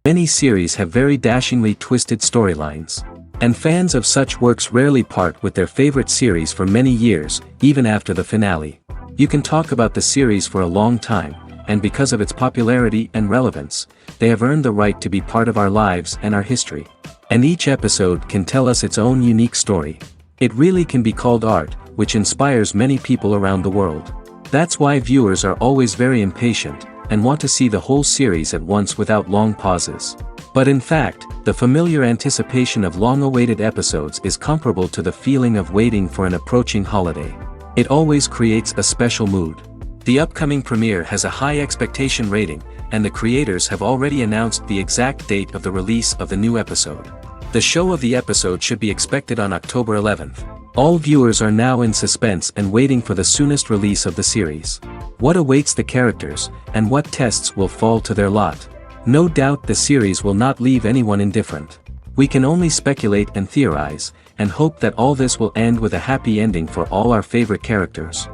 Many series have very dashingly twisted storylines. And fans of such works rarely part with their favorite series for many years, even after the finale. You can talk about the series for a long time, and because of its popularity and relevance, they have earned the right to be part of our lives and our history. And each episode can tell us its own unique story. It really can be called art, which inspires many people around the world. That's why viewers are always very impatient, and want to see the whole series at once without long pauses. But in fact, the familiar anticipation of long-awaited episodes is comparable to the feeling of waiting for an approaching holiday. It always creates a special mood. The upcoming premiere has a high expectation rating, and the creators have already announced the exact date of the release of the new episode. The show of the episode should be expected on October 11th. All viewers are now in suspense and waiting for the soonest release of the series. What awaits the characters, and what tests will fall to their lot? No doubt the series will not leave anyone indifferent. We can only speculate and theorize, and hope that all this will end with a happy ending for all our favorite characters.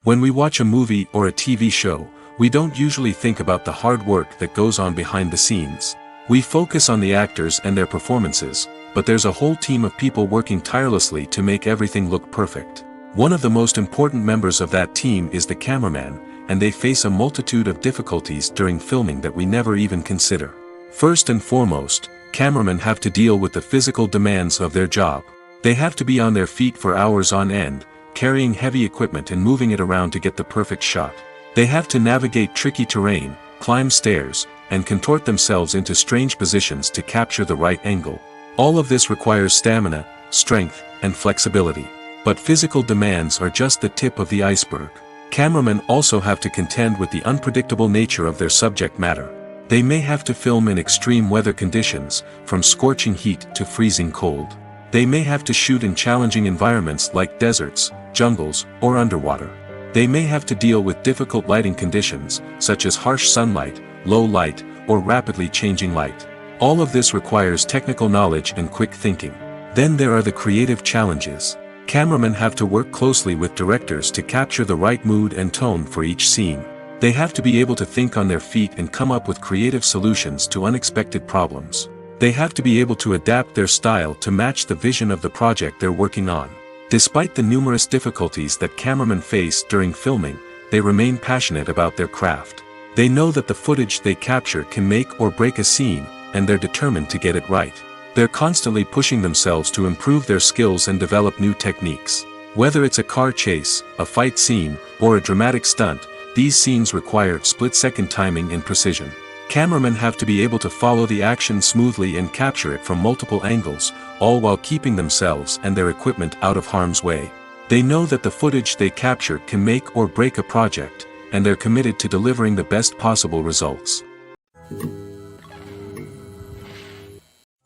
When we watch a movie or a TV show, we don't usually think about the hard work that goes on behind the scenes. We focus on the actors and their performances, but there's a whole team of people working tirelessly to make everything look perfect. One of the most important members of that team is the cameraman, and they face a multitude of difficulties during filming that we never even consider. First and foremost, cameramen have to deal with the physical demands of their job. They have to be on their feet for hours on end, carrying heavy equipment and moving it around to get the perfect shot. They have to navigate tricky terrain, climb stairs, and contort themselves into strange positions to capture the right angle. All of this requires stamina, strength, and flexibility. But physical demands are just the tip of the iceberg. Cameramen also have to contend with the unpredictable nature of their subject matter. They may have to film in extreme weather conditions, from scorching heat to freezing cold. They may have to shoot in challenging environments like deserts, jungles, or underwater. They may have to deal with difficult lighting conditions, such as harsh sunlight, low light, or rapidly changing light. All of this requires technical knowledge and quick thinking. Then there are the creative challenges. Cameramen have to work closely with directors to capture the right mood and tone for each scene. They have to be able to think on their feet and come up with creative solutions to unexpected problems. They have to be able to adapt their style to match the vision of the project they're working on. Despite the numerous difficulties that cameramen face during filming, they remain passionate about their craft. They know that the footage they capture can make or break a scene, and they're determined to get it right. They're constantly pushing themselves to improve their skills and develop new techniques. Whether it's a car chase, a fight scene, or a dramatic stunt, these scenes require split-second timing and precision. Cameramen have to be able to follow the action smoothly and capture it from multiple angles, all while keeping themselves and their equipment out of harm's way. They know that the footage they capture can make or break a project, and they're committed to delivering the best possible results.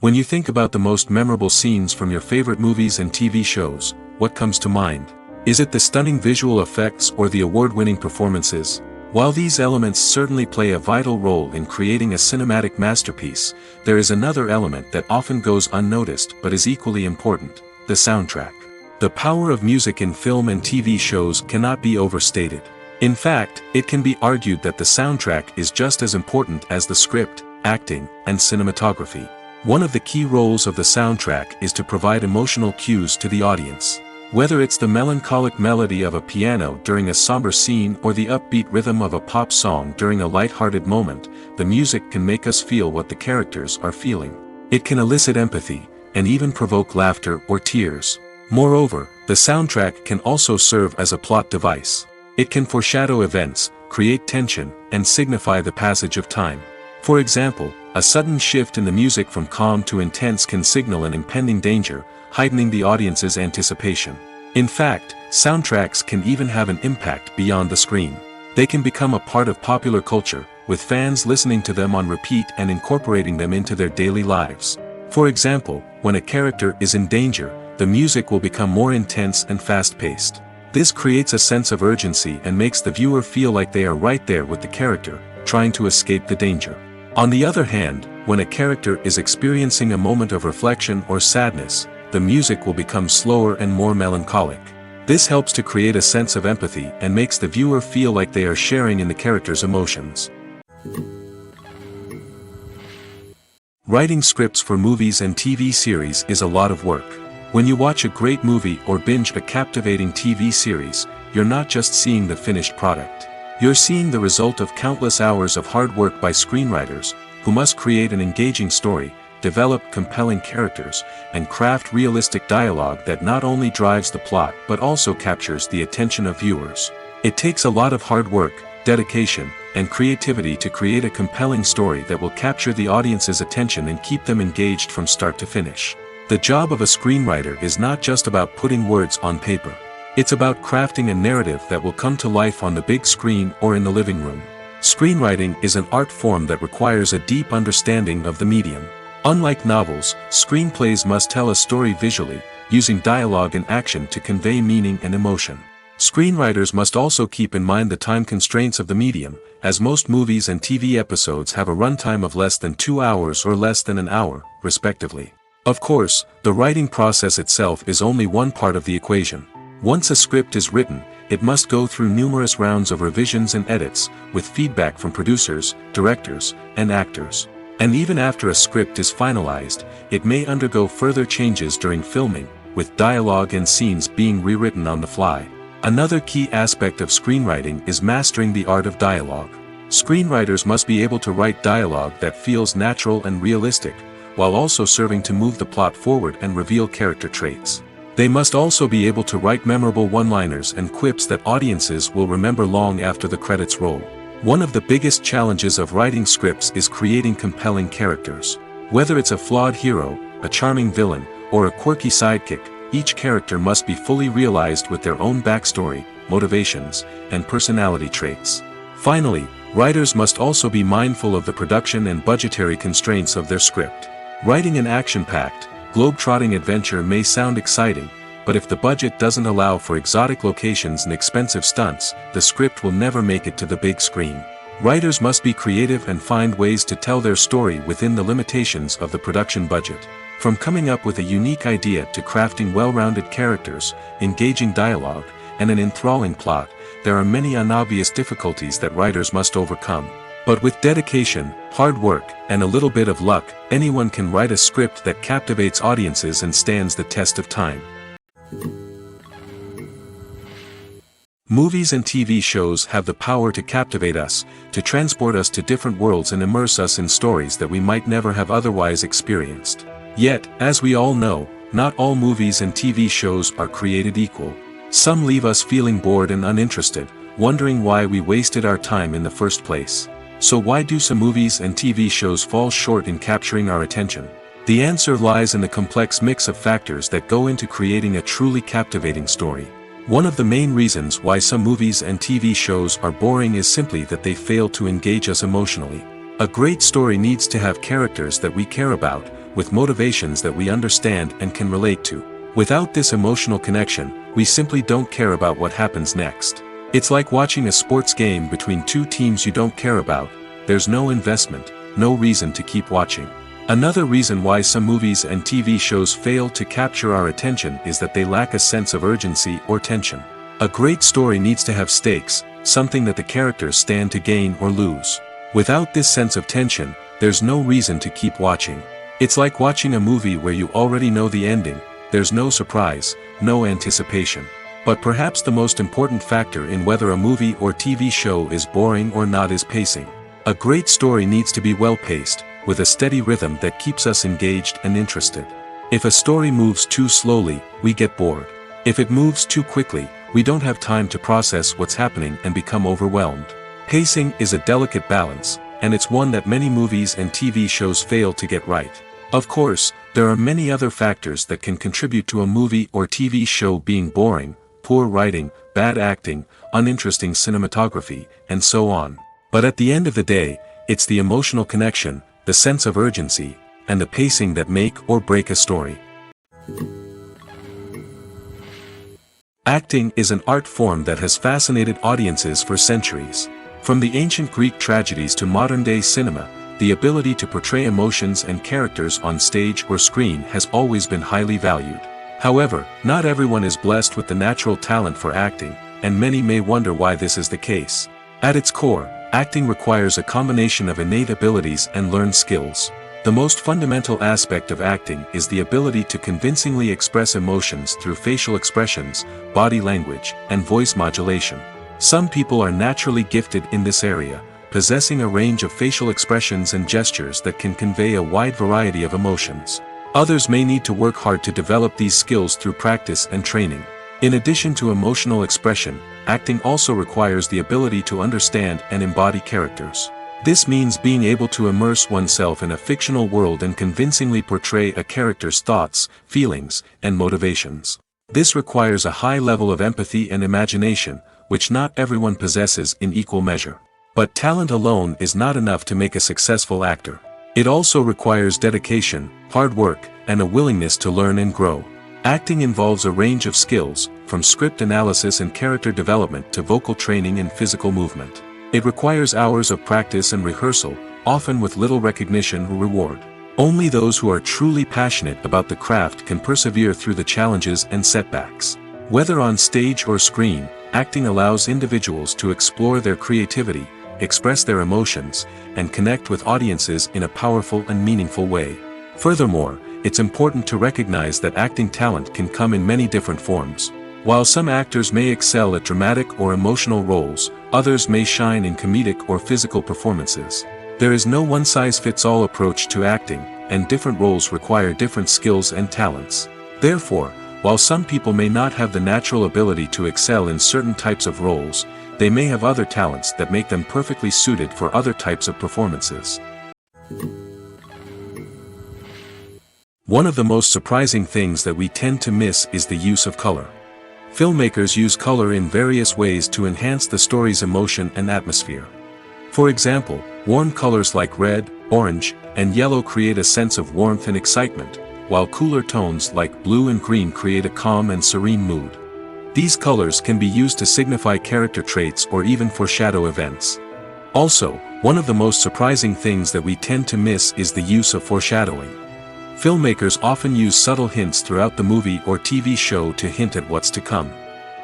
When you think about the most memorable scenes from your favorite movies and TV shows, what comes to mind? Is it the stunning visual effects or the award-winning performances? While these elements certainly play a vital role in creating a cinematic masterpiece, there is another element that often goes unnoticed but is equally important: the soundtrack. The power of music in film and TV shows cannot be overstated. In fact, it can be argued that the soundtrack is just as important as the script, acting, and cinematography. One of the key roles of the soundtrack is to provide emotional cues to the audience. Whether it's the melancholic melody of a piano during a somber scene or the upbeat rhythm of a pop song during a light-hearted moment, the music can make us feel what the characters are feeling. It can elicit empathy, and even provoke laughter or tears. Moreover, the soundtrack can also serve as a plot device. It can foreshadow events, create tension, and signify the passage of time. For example, a sudden shift in the music from calm to intense can signal an impending danger, heightening the audience's anticipation. In fact, soundtracks can even have an impact beyond the screen. They can become a part of popular culture, with fans listening to them on repeat and incorporating them into their daily lives. For example, when a character is in danger, the music will become more intense and fast-paced. This creates a sense of urgency and makes the viewer feel like they are right there with the character, trying to escape the danger. On the other hand, when a character is experiencing a moment of reflection or sadness, the music will become slower and more melancholic. This helps to create a sense of empathy and makes the viewer feel like they are sharing in the character's emotions. Writing scripts for movies and TV series is a lot of work. When you watch a great movie or binge a captivating TV series, you're not just seeing the finished product. You're seeing the result of countless hours of hard work by screenwriters, who must create an engaging story, develop compelling characters, and craft realistic dialogue that not only drives the plot but also captures the attention of viewers. It takes a lot of hard work, dedication, and creativity to create a compelling story that will capture the audience's attention and keep them engaged from start to finish. The job of a screenwriter is not just about putting words on paper. It's about crafting a narrative that will come to life on the big screen or in the living room. Screenwriting is an art form that requires a deep understanding of the medium. Unlike novels, screenplays must tell a story visually, using dialogue and action to convey meaning and emotion. Screenwriters must also keep in mind the time constraints of the medium, as most movies and TV episodes have a runtime of less than 2 hours or less than an hour, respectively. Of course, the writing process itself is only one part of the equation. Once a script is written, it must go through numerous rounds of revisions and edits, with feedback from producers, directors, and actors. And even after a script is finalized, it may undergo further changes during filming, with dialogue and scenes being rewritten on the fly. Another key aspect of screenwriting is mastering the art of dialogue. Screenwriters must be able to write dialogue that feels natural and realistic, while also serving to move the plot forward and reveal character traits. They must also be able to write memorable one-liners and quips that audiences will remember long after the credits roll. One of the biggest challenges of writing scripts is creating compelling characters. Whether it's a flawed hero, a charming villain, or a quirky sidekick, each character must be fully realized with their own backstory, motivations, and personality traits. Finally, writers must also be mindful of the production and budgetary constraints of their script. Writing an action-packed, globe-trotting adventure may sound exciting, but if the budget doesn't allow for exotic locations and expensive stunts, the script will never make it to the big screen. Writers must be creative and find ways to tell their story within the limitations of the production budget. From coming up with a unique idea to crafting well-rounded characters, engaging dialogue, and an enthralling plot, there are many unobvious difficulties that writers must overcome. But with dedication, hard work, and a little bit of luck, anyone can write a script that captivates audiences and stands the test of time. Movies and TV shows have the power to captivate us, to transport us to different worlds and immerse us in stories that we might never have otherwise experienced. Yet, as we all know, not all movies and TV shows are created equal. Some leave us feeling bored and uninterested, wondering why we wasted our time in the first place. So why do some movies and TV shows fall short in capturing our attention? The answer lies in the complex mix of factors that go into creating a truly captivating story. One of the main reasons why some movies and TV shows are boring is simply that they fail to engage us emotionally. A great story needs to have characters that we care about, with motivations that we understand and can relate to. Without this emotional connection, we simply don't care about what happens next. It's like watching a sports game between two teams you don't care about. There's no investment, no reason to keep watching. Another reason why some movies and TV shows fail to capture our attention is that they lack a sense of urgency or tension. A great story needs to have stakes, something that the characters stand to gain or lose. Without this sense of tension, there's no reason to keep watching. It's like watching a movie where you already know the ending. There's no surprise, no anticipation. But perhaps the most important factor in whether a movie or TV show is boring or not is pacing. A great story needs to be well-paced, with a steady rhythm that keeps us engaged and interested. If a story moves too slowly, we get bored. If it moves too quickly, we don't have time to process what's happening and become overwhelmed. Pacing is a delicate balance, and it's one that many movies and TV shows fail to get right. Of course, there are many other factors that can contribute to a movie or TV show being boring: poor writing, bad acting, uninteresting cinematography, and so on. But at the end of the day, it's the emotional connection, the sense of urgency, and the pacing that make or break a story. Acting is an art form that has fascinated audiences for centuries. From the ancient Greek tragedies to modern-day cinema, the ability to portray emotions and characters on stage or screen has always been highly valued. However, not everyone is blessed with the natural talent for acting, and many may wonder why this is the case. At its core, acting requires a combination of innate abilities and learned skills. The most fundamental aspect of acting is the ability to convincingly express emotions through facial expressions, body language, and voice modulation. Some people are naturally gifted in this area, possessing a range of facial expressions and gestures that can convey a wide variety of emotions. Others may need to work hard to develop these skills through practice and training. In addition to emotional expression, acting also requires the ability to understand and embody characters. This means being able to immerse oneself in a fictional world and convincingly portray a character's thoughts, feelings, and motivations. This requires a high level of empathy and imagination, which not everyone possesses in equal measure. But talent alone is not enough to make a successful actor. It also requires dedication, hard work, and a willingness to learn and grow. Acting involves a range of skills, from script analysis and character development to vocal training and physical movement. It requires hours of practice and rehearsal, often with little recognition or reward. Only those who are truly passionate about the craft can persevere through the challenges and setbacks. Whether on stage or screen, acting allows individuals to explore their creativity, express their emotions, and connect with audiences in a powerful and meaningful way. Furthermore, it's important to recognize that acting talent can come in many different forms. While some actors may excel at dramatic or emotional roles, others may shine in comedic or physical performances. There is no one-size-fits-all approach to acting, and different roles require different skills and talents. Therefore, while some people may not have the natural ability to excel in certain types of roles, they may have other talents that make them perfectly suited for other types of performances. One of the most surprising things that we tend to miss is the use of color. Filmmakers use color in various ways to enhance the story's emotion and atmosphere. For example, warm colors like red, orange, and yellow create a sense of warmth and excitement, while cooler tones like blue and green create a calm and serene mood. These colors can be used to signify character traits or even foreshadow events. Also, one of the most surprising things that we tend to miss is the use of foreshadowing. Filmmakers often use subtle hints throughout the movie or TV show to hint at what's to come.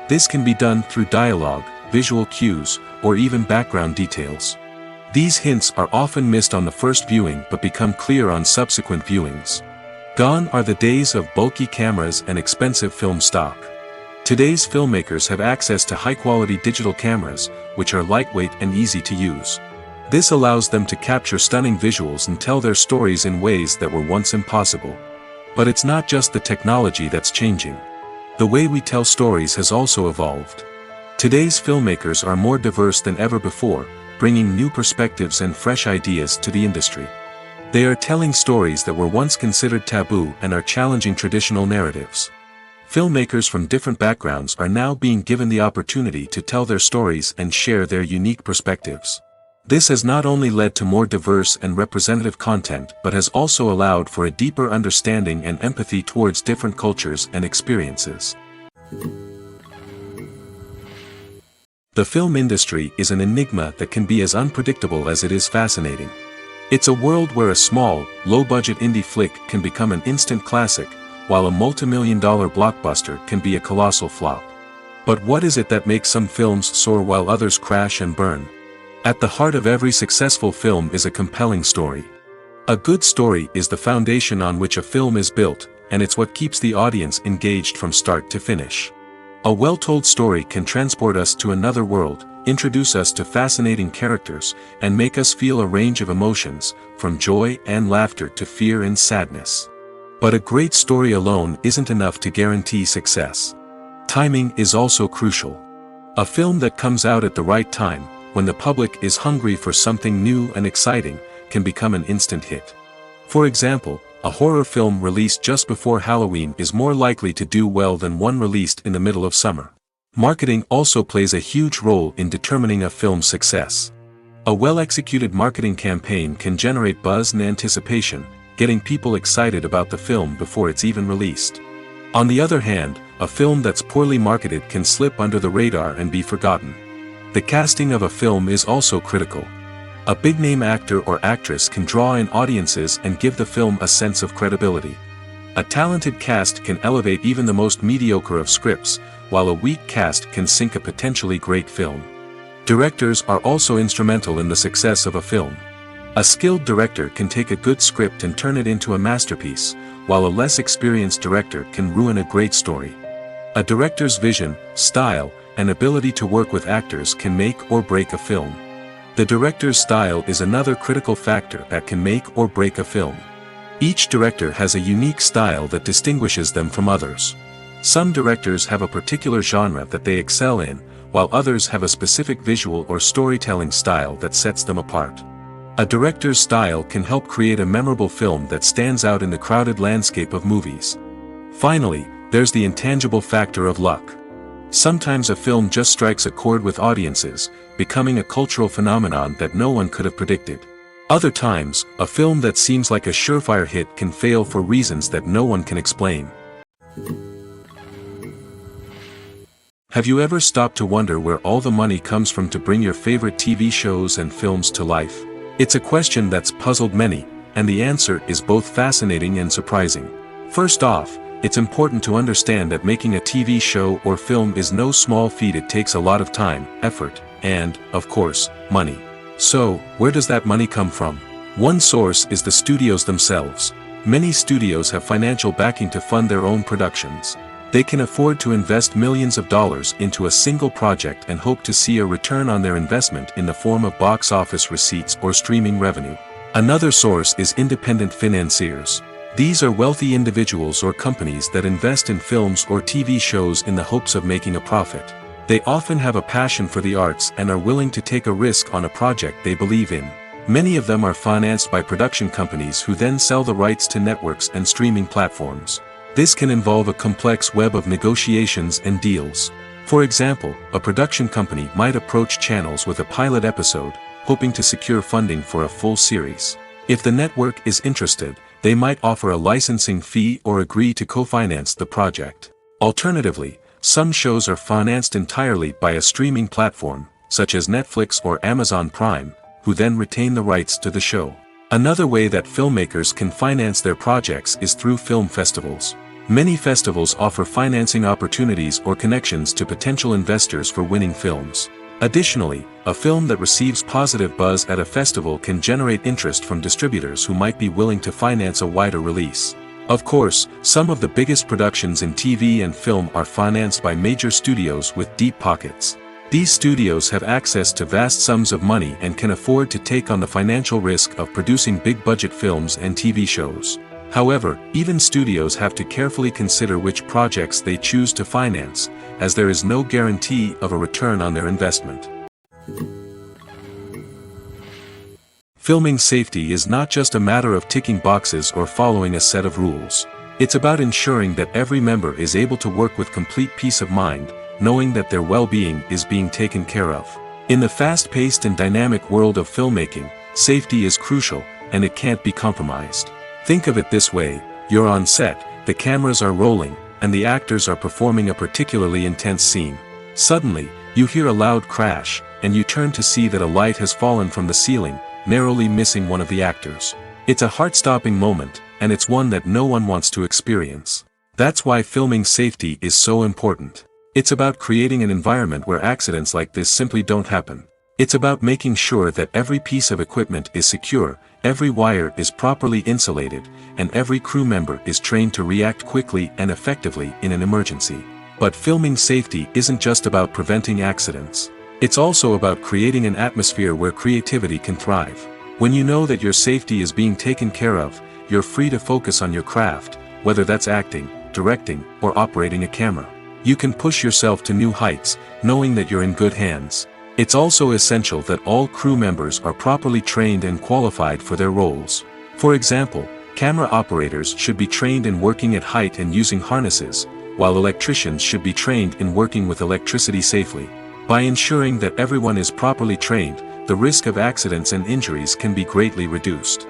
This can be done through dialogue, visual cues, or even background details. These hints are often missed on the first viewing but become clear on subsequent viewings. Gone are the days of bulky cameras and expensive film stock. Today's filmmakers have access to high-quality digital cameras, which are lightweight and easy to use. This allows them to capture stunning visuals and tell their stories in ways that were once impossible. But it's not just the technology that's changing. The way we tell stories has also evolved. Today's filmmakers are more diverse than ever before, bringing new perspectives and fresh ideas to the industry. They are telling stories that were once considered taboo and are challenging traditional narratives. Filmmakers from different backgrounds are now being given the opportunity to tell their stories and share their unique perspectives. This has not only led to more diverse and representative content but has also allowed for a deeper understanding and empathy towards different cultures and experiences. The film industry is an enigma that can be as unpredictable as it is fascinating. It's a world where a small, low-budget indie flick can become an instant classic, while a multi-million-dollar blockbuster can be a colossal flop. But what is it that makes some films soar while others crash and burn? At the heart of every successful film is a compelling story. A good story is the foundation on which a film is built, and it's what keeps the audience engaged from start to finish. A well-told story can transport us to another world, introduce us to fascinating characters, and make us feel a range of emotions, from joy and laughter to fear and sadness. But a great story alone isn't enough to guarantee success. Timing is also crucial. A film that comes out at the right time, when the public is hungry for something new and exciting, can become an instant hit. For example, a horror film released just before Halloween is more likely to do well than one released in the middle of summer. Marketing also plays a huge role in determining a film's success. A well-executed marketing campaign can generate buzz and anticipation, getting people excited about the film before it's even released. On the other hand, a film that's poorly marketed can slip under the radar and be forgotten. The casting of a film is also critical. A big-name actor or actress can draw in audiences and give the film a sense of credibility. A talented cast can elevate even the most mediocre of scripts, while a weak cast can sink a potentially great film. Directors are also instrumental in the success of a film. A skilled director can take a good script and turn it into a masterpiece, while a less experienced director can ruin a great story. A director's vision, style, and ability to work with actors can make or break a film. The director's style is another critical factor that can make or break a film. Each director has a unique style that distinguishes them from others. Some directors have a particular genre that they excel in, while others have a specific visual or storytelling style that sets them apart. A director's style can help create a memorable film that stands out in the crowded landscape of movies. Finally, there's the intangible factor of luck. Sometimes a film just strikes a chord with audiences, becoming a cultural phenomenon that no one could have predicted. Other times, a film that seems like a surefire hit can fail for reasons that no one can explain. Have you ever stopped to wonder where all the money comes from to bring your favorite TV shows and films to life? It's a question that's puzzled many, and the answer is both fascinating and surprising. First off, it's important to understand that making a TV show or film is no small feat. It takes a lot of time, effort, and, of course, money. So, where does that money come from? One source is the studios themselves. Many studios have financial backing to fund their own productions. They can afford to invest millions of dollars into a single project and hope to see a return on their investment in the form of box office receipts or streaming revenue. Another source is independent financiers. These are wealthy individuals or companies that invest in films or TV shows in the hopes of making a profit. They often have a passion for the arts and are willing to take a risk on a project they believe in. Many of them are financed by production companies who then sell the rights to networks and streaming platforms. This can involve a complex web of negotiations and deals. For example, a production company might approach channels with a pilot episode, hoping to secure funding for a full series. If the network is interested, they might offer a licensing fee or agree to co-finance the project. Alternatively, some shows are financed entirely by a streaming platform, such as Netflix or Amazon Prime, who then retain the rights to the show. Another way that filmmakers can finance their projects is through film festivals. Many festivals offer financing opportunities or connections to potential investors for winning films. Additionally, a film that receives positive buzz at a festival can generate interest from distributors who might be willing to finance a wider release. Of course, some of the biggest productions in TV and film are financed by major studios with deep pockets. These studios have access to vast sums of money and can afford to take on the financial risk of producing big-budget films and TV shows. However, even studios have to carefully consider which projects they choose to finance, as there is no guarantee of a return on their investment. Filming safety is not just a matter of ticking boxes or following a set of rules. It's about ensuring that every member is able to work with complete peace of mind, knowing that their well-being is being taken care of. In the fast-paced and dynamic world of filmmaking, safety is crucial, and it can't be compromised. Think of it this way: you're on set, the cameras are rolling, and the actors are performing a particularly intense scene. Suddenly, you hear a loud crash, and you turn to see that a light has fallen from the ceiling, narrowly missing one of the actors. It's a heart-stopping moment, and it's one that no one wants to experience. That's why filming safety is so important. It's about creating an environment where accidents like this simply don't happen. It's about making sure that every piece of equipment is secure, every wire is properly insulated, and every crew member is trained to react quickly and effectively in an emergency. But filming safety isn't just about preventing accidents. It's also about creating an atmosphere where creativity can thrive. When you know that your safety is being taken care of, you're free to focus on your craft, whether that's acting, directing, or operating a camera. You can push yourself to new heights, knowing that you're in good hands. It's also essential that all crew members are properly trained and qualified for their roles. For example, camera operators should be trained in working at height and using harnesses, while electricians should be trained in working with electricity safely. By ensuring that everyone is properly trained, the risk of accidents and injuries can be greatly reduced.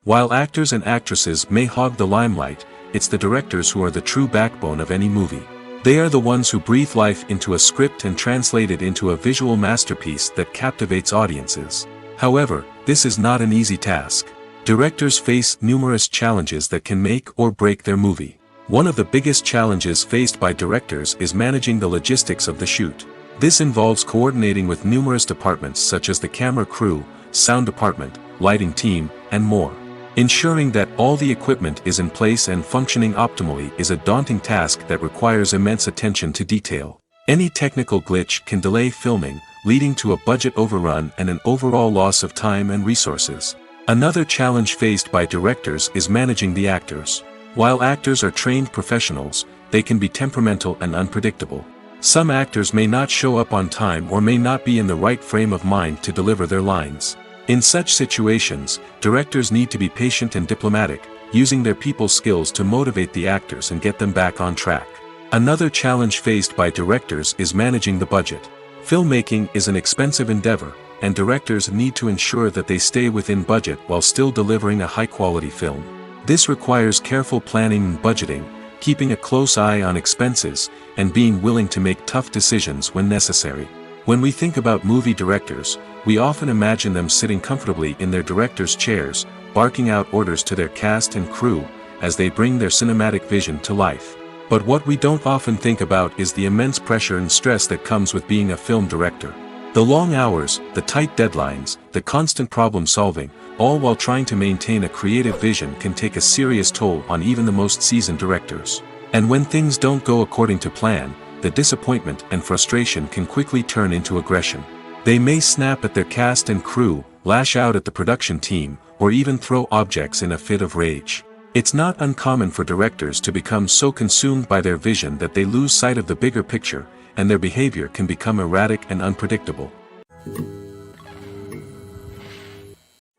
While actors and actresses may hog the limelight, it's the directors who are the true backbone of any movie. They are the ones who breathe life into a script and translate it into a visual masterpiece that captivates audiences. However, this is not an easy task. Directors face numerous challenges that can make or break their movie. One of the biggest challenges faced by directors is managing the logistics of the shoot. This involves coordinating with numerous departments such as the camera crew, sound department, lighting team, and more. Ensuring that all the equipment is in place and functioning optimally is a daunting task that requires immense attention to detail. Any technical glitch can delay filming, leading to a budget overrun and an overall loss of time and resources. Another challenge faced by directors is managing the actors. While actors are trained professionals, they can be temperamental and unpredictable. Some actors may not show up on time or may not be in the right frame of mind to deliver their lines. In such situations, directors need to be patient and diplomatic, using their people skills to motivate the actors and get them back on track. Another challenge faced by directors is managing the budget. Filmmaking is an expensive endeavor, and directors need to ensure that they stay within budget while still delivering a high-quality film. This requires careful planning and budgeting, keeping a close eye on expenses, and being willing to make tough decisions when necessary. When we think about movie directors, we often imagine them sitting comfortably in their director's chairs, barking out orders to their cast and crew, as they bring their cinematic vision to life. But what we don't often think about is the immense pressure and stress that comes with being a film director. The long hours, the tight deadlines, the constant problem solving, all while trying to maintain a creative vision can take a serious toll on even the most seasoned directors. And when things don't go according to plan, the disappointment and frustration can quickly turn into aggression. They may snap at their cast and crew, lash out at the production team, or even throw objects in a fit of rage. It's not uncommon for directors to become so consumed by their vision that they lose sight of the bigger picture, and their behavior can become erratic and unpredictable.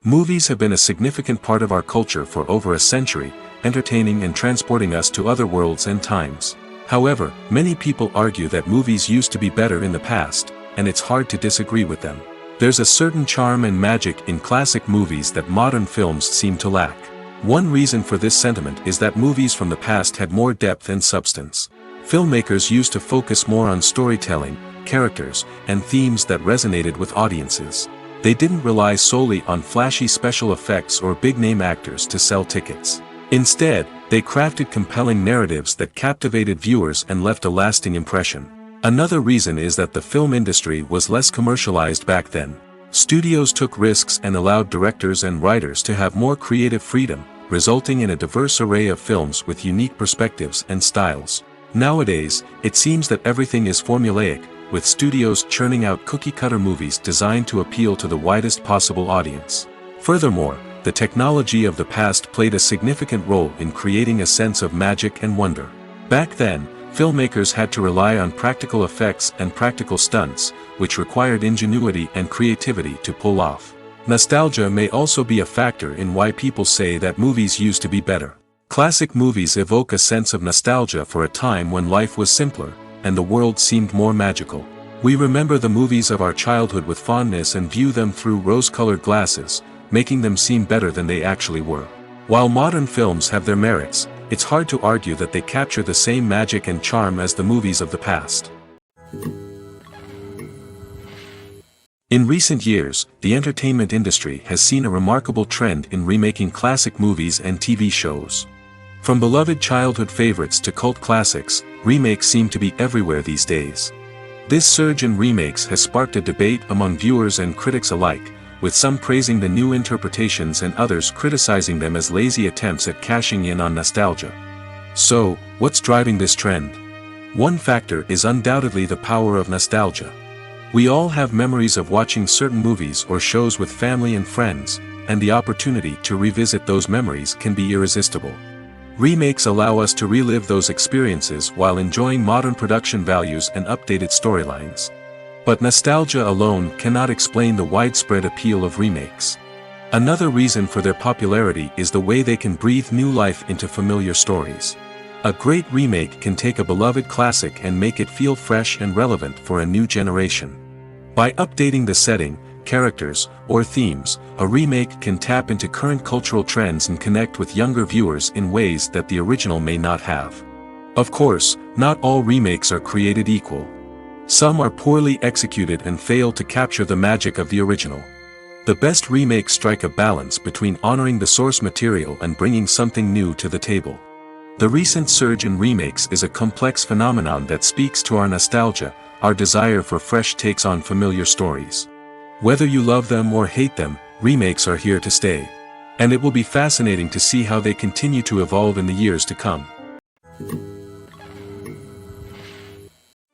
Movies have been a significant part of our culture for over a century, entertaining and transporting us to other worlds and times. However, many people argue that movies used to be better in the past, and it's hard to disagree with them. There's a certain charm and magic in classic movies that modern films seem to lack. One reason for this sentiment is that movies from the past had more depth and substance. Filmmakers used to focus more on storytelling, characters, and themes that resonated with audiences. They didn't rely solely on flashy special effects or big-name actors to sell tickets. Instead, they crafted compelling narratives that captivated viewers and left a lasting impression. Another reason is that the film industry was less commercialized back then. Studios took risks and allowed directors and writers to have more creative freedom, resulting in a diverse array of films with unique perspectives and styles. Nowadays, it seems that everything is formulaic, with studios churning out cookie-cutter movies designed to appeal to the widest possible audience. Furthermore, the technology of the past played a significant role in creating a sense of magic and wonder. Back then, filmmakers had to rely on practical effects and practical stunts, which required ingenuity and creativity to pull off. Nostalgia may also be a factor in why people say that movies used to be better. Classic movies evoke a sense of nostalgia for a time when life was simpler, and the world seemed more magical. We remember the movies of our childhood with fondness and view them through rose-colored glasses, making them seem better than they actually were. While modern films have their merits, it's hard to argue that they capture the same magic and charm as the movies of the past. In recent years, the entertainment industry has seen a remarkable trend in remaking classic movies and TV shows. From beloved childhood favorites to cult classics, remakes seem to be everywhere these days. This surge in remakes has sparked a debate among viewers and critics alike, with some praising the new interpretations and others criticizing them as lazy attempts at cashing in on nostalgia. So, what's driving this trend? One factor is undoubtedly the power of nostalgia. We all have memories of watching certain movies or shows with family and friends, and the opportunity to revisit those memories can be irresistible. Remakes allow us to relive those experiences while enjoying modern production values and updated storylines. But nostalgia alone cannot explain the widespread appeal of remakes. Another reason for their popularity is the way they can breathe new life into familiar stories. A great remake can take a beloved classic and make it feel fresh and relevant for a new generation. By updating the setting, characters, or themes, a remake can tap into current cultural trends and connect with younger viewers in ways that the original may not have. Of course, not all remakes are created equal. Some are poorly executed and fail to capture the magic of the original. The best remakes strike a balance between honoring the source material and bringing something new to the table. The recent surge in remakes is a complex phenomenon that speaks to our nostalgia, our desire for fresh takes on familiar stories. Whether you love them or hate them, remakes are here to stay. And it will be fascinating to see how they continue to evolve in the years to come.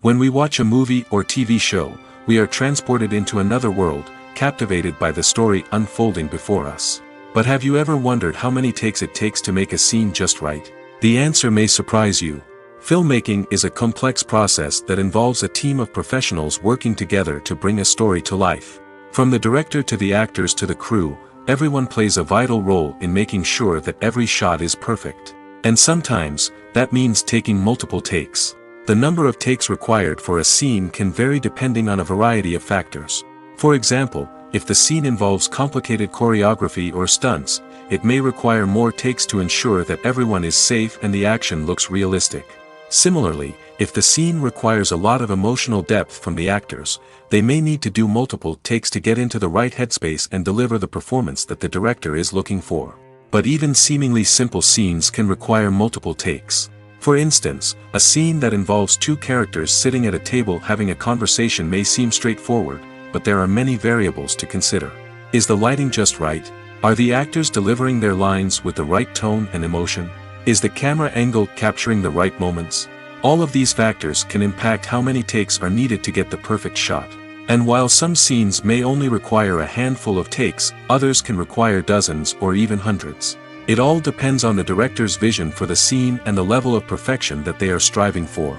When we watch a movie or TV show, we are transported into another world, captivated by the story unfolding before us. But have you ever wondered how many takes it takes to make a scene just right? The answer may surprise you. Filmmaking is a complex process that involves a team of professionals working together to bring a story to life. From the director to the actors to the crew, everyone plays a vital role in making sure that every shot is perfect. And sometimes, that means taking multiple takes. The number of takes required for a scene can vary depending on a variety of factors. For example, if the scene involves complicated choreography or stunts, it may require more takes to ensure that everyone is safe and the action looks realistic. Similarly, if the scene requires a lot of emotional depth from the actors, they may need to do multiple takes to get into the right headspace and deliver the performance that the director is looking for. But even seemingly simple scenes can require multiple takes. For instance, a scene that involves two characters sitting at a table having a conversation may seem straightforward, but there are many variables to consider. Is the lighting just right? Are the actors delivering their lines with the right tone and emotion? Is the camera angle capturing the right moments? All of these factors can impact how many takes are needed to get the perfect shot. And while some scenes may only require a handful of takes, others can require dozens or even hundreds. It all depends on the director's vision for the scene and the level of perfection that they are striving for.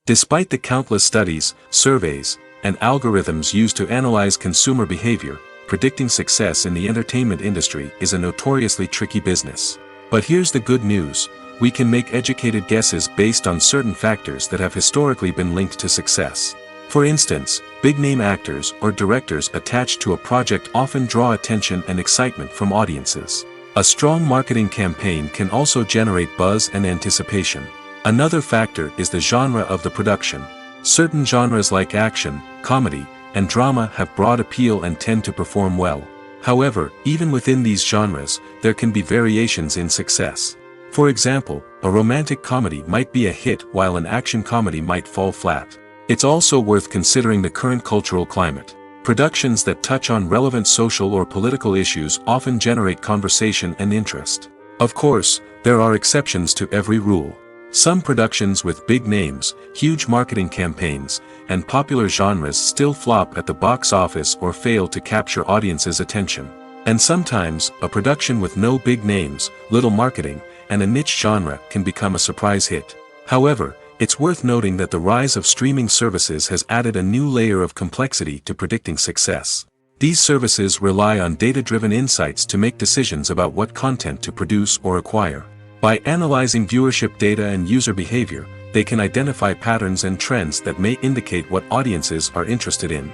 Despite the countless studies, surveys, and algorithms used to analyze consumer behavior, predicting success in the entertainment industry is a notoriously tricky business. But here's the good news: we can make educated guesses based on certain factors that have historically been linked to success. For instance, big-name actors or directors attached to a project often draw attention and excitement from audiences. A strong marketing campaign can also generate buzz and anticipation. Another factor is the genre of the production. Certain genres like action, comedy, and drama have broad appeal and tend to perform well. However, even within these genres, there can be variations in success. For example, a romantic comedy might be a hit while an action comedy might fall flat. It's also worth considering the current cultural climate. Productions that touch on relevant social or political issues often generate conversation and interest. Of course, there are exceptions to every rule. Some productions with big names, huge marketing campaigns, and popular genres still flop at the box office or fail to capture audiences' attention. And sometimes, a production with no big names, little marketing, and a niche genre can become a surprise hit. However, it's worth noting that the rise of streaming services has added a new layer of complexity to predicting success. These services rely on data-driven insights to make decisions about what content to produce or acquire. By analyzing viewership data and user behavior, they can identify patterns and trends that may indicate what audiences are interested in.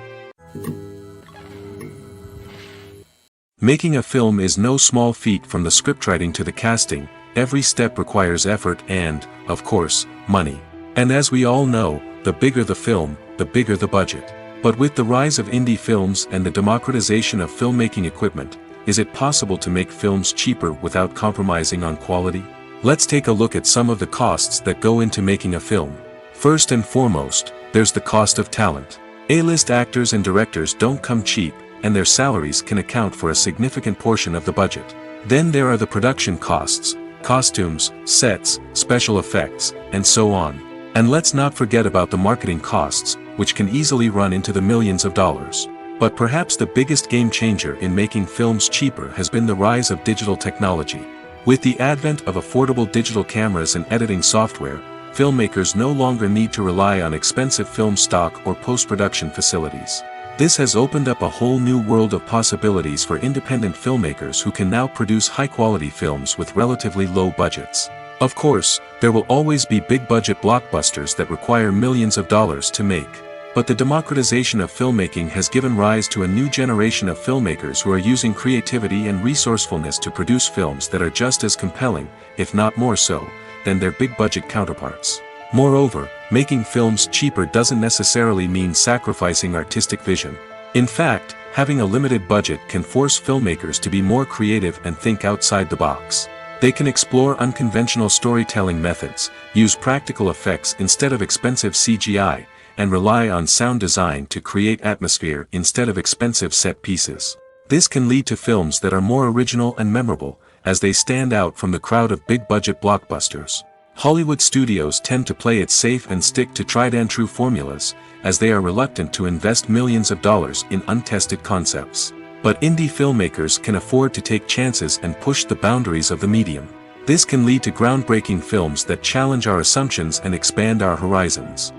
Making a film is no small feat. From the scriptwriting to the casting, every step requires effort and, of course, money. And as we all know, the bigger the film, the bigger the budget. But with the rise of indie films and the democratization of filmmaking equipment, is it possible to make films cheaper without compromising on quality? Let's take a look at some of the costs that go into making a film. First and foremost, there's the cost of talent. A-list actors and directors don't come cheap, and their salaries can account for a significant portion of the budget. Then there are the production costs, costumes, sets, special effects, and so on. And let's not forget about the marketing costs, which can easily run into the millions of dollars. But perhaps the biggest game changer in making films cheaper has been the rise of digital technology. With the advent of affordable digital cameras and editing software, filmmakers no longer need to rely on expensive film stock or post-production facilities. This has opened up a whole new world of possibilities for independent filmmakers who can now produce high-quality films with relatively low budgets. Of course, there will always be big-budget blockbusters that require millions of dollars to make. But the democratization of filmmaking has given rise to a new generation of filmmakers who are using creativity and resourcefulness to produce films that are just as compelling, if not more so, than their big-budget counterparts. Moreover, making films cheaper doesn't necessarily mean sacrificing artistic vision. In fact, having a limited budget can force filmmakers to be more creative and think outside the box. They can explore unconventional storytelling methods, use practical effects instead of expensive CGI, and rely on sound design to create atmosphere instead of expensive set pieces. This can lead to films that are more original and memorable, as they stand out from the crowd of big-budget blockbusters. Hollywood studios tend to play it safe and stick to tried-and-true formulas, as they are reluctant to invest millions of dollars in untested concepts. But indie filmmakers can afford to take chances and push the boundaries of the medium. This can lead to groundbreaking films that challenge our assumptions and expand our horizons.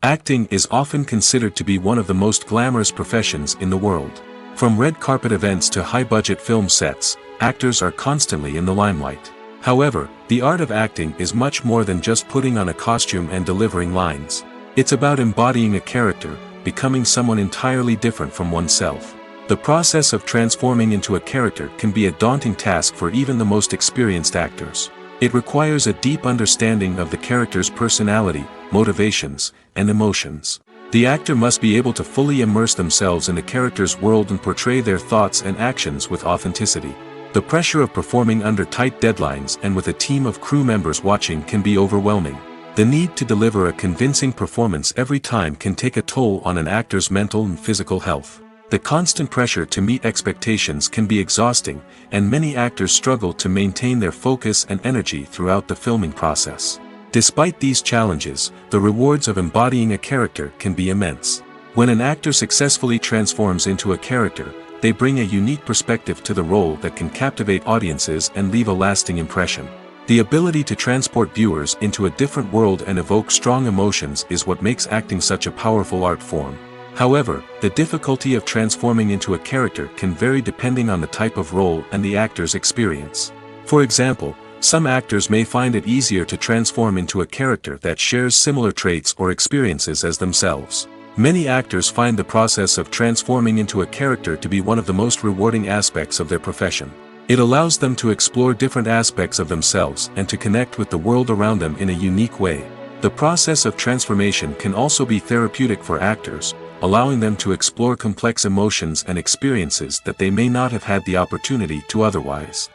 Acting is often considered to be one of the most glamorous professions in the world. From red carpet events to high-budget film sets, actors are constantly in the limelight. However, the art of acting is much more than just putting on a costume and delivering lines. It's about embodying a character, becoming someone entirely different from oneself. The process of transforming into a character can be a daunting task for even the most experienced actors. It requires a deep understanding of the character's personality, motivations, and emotions. The actor must be able to fully immerse themselves in the character's world and portray their thoughts and actions with authenticity. The pressure of performing under tight deadlines and with a team of crew members watching can be overwhelming. The need to deliver a convincing performance every time can take a toll on an actor's mental and physical health. The constant pressure to meet expectations can be exhausting, and many actors struggle to maintain their focus and energy throughout the filming process. Despite these challenges, the rewards of embodying a character can be immense. When an actor successfully transforms into a character, they bring a unique perspective to the role that can captivate audiences and leave a lasting impression. The ability to transport viewers into a different world and evoke strong emotions is what makes acting such a powerful art form. However, the difficulty of transforming into a character can vary depending on the type of role and the actor's experience. For example, some actors may find it easier to transform into a character that shares similar traits or experiences as themselves. Many actors find the process of transforming into a character to be one of the most rewarding aspects of their profession. It allows them to explore different aspects of themselves and to connect with the world around them in a unique way. The process of transformation can also be therapeutic for actors, allowing them to explore complex emotions and experiences that they may not have had the opportunity to otherwise.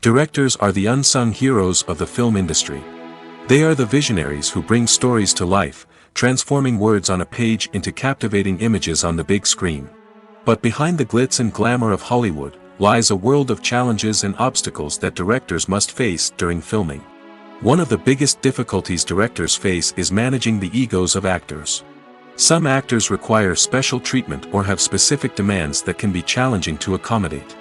Directors are the unsung heroes of the film industry. They are the visionaries who bring stories to life, transforming words on a page into captivating images on the big screen. But behind the glitz and glamour of Hollywood lies a world of challenges and obstacles that directors must face during filming. One of the biggest difficulties directors face is managing the egos of actors. Some actors require special treatment or have specific demands that can be challenging to accommodate.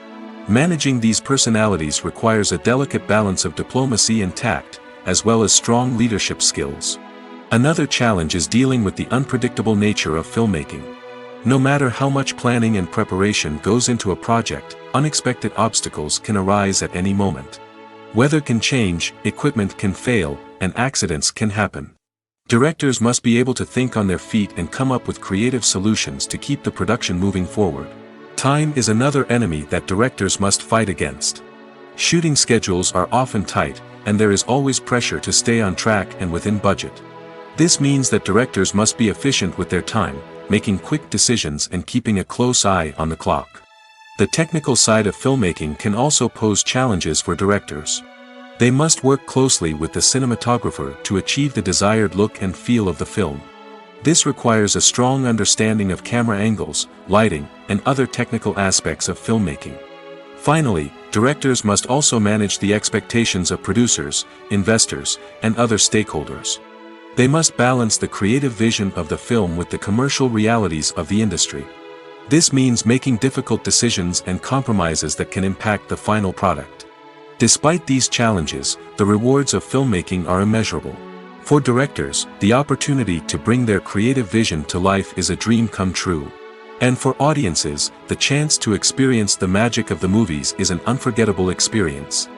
Managing these personalities requires a delicate balance of diplomacy and tact, as well as strong leadership skills. Another challenge is dealing with the unpredictable nature of filmmaking. No matter how much planning and preparation goes into a project, unexpected obstacles can arise at any moment. Weather can change, equipment can fail, and accidents can happen. Directors must be able to think on their feet and come up with creative solutions to keep the production moving forward. Time is another enemy that directors must fight against. Shooting schedules are often tight, and there is always pressure to stay on track and within budget. This means that directors must be efficient with their time, making quick decisions and keeping a close eye on the clock. The technical side of filmmaking can also pose challenges for directors. They must work closely with the cinematographer to achieve the desired look and feel of the film. This requires a strong understanding of camera angles, lighting, and other technical aspects of filmmaking. Finally, directors must also manage the expectations of producers, investors, and other stakeholders. They must balance the creative vision of the film with the commercial realities of the industry. This means making difficult decisions and compromises that can impact the final product. Despite these challenges, the rewards of filmmaking are immeasurable. For directors, the opportunity to bring their creative vision to life is a dream come true. And for audiences, the chance to experience the magic of the movies is an unforgettable experience.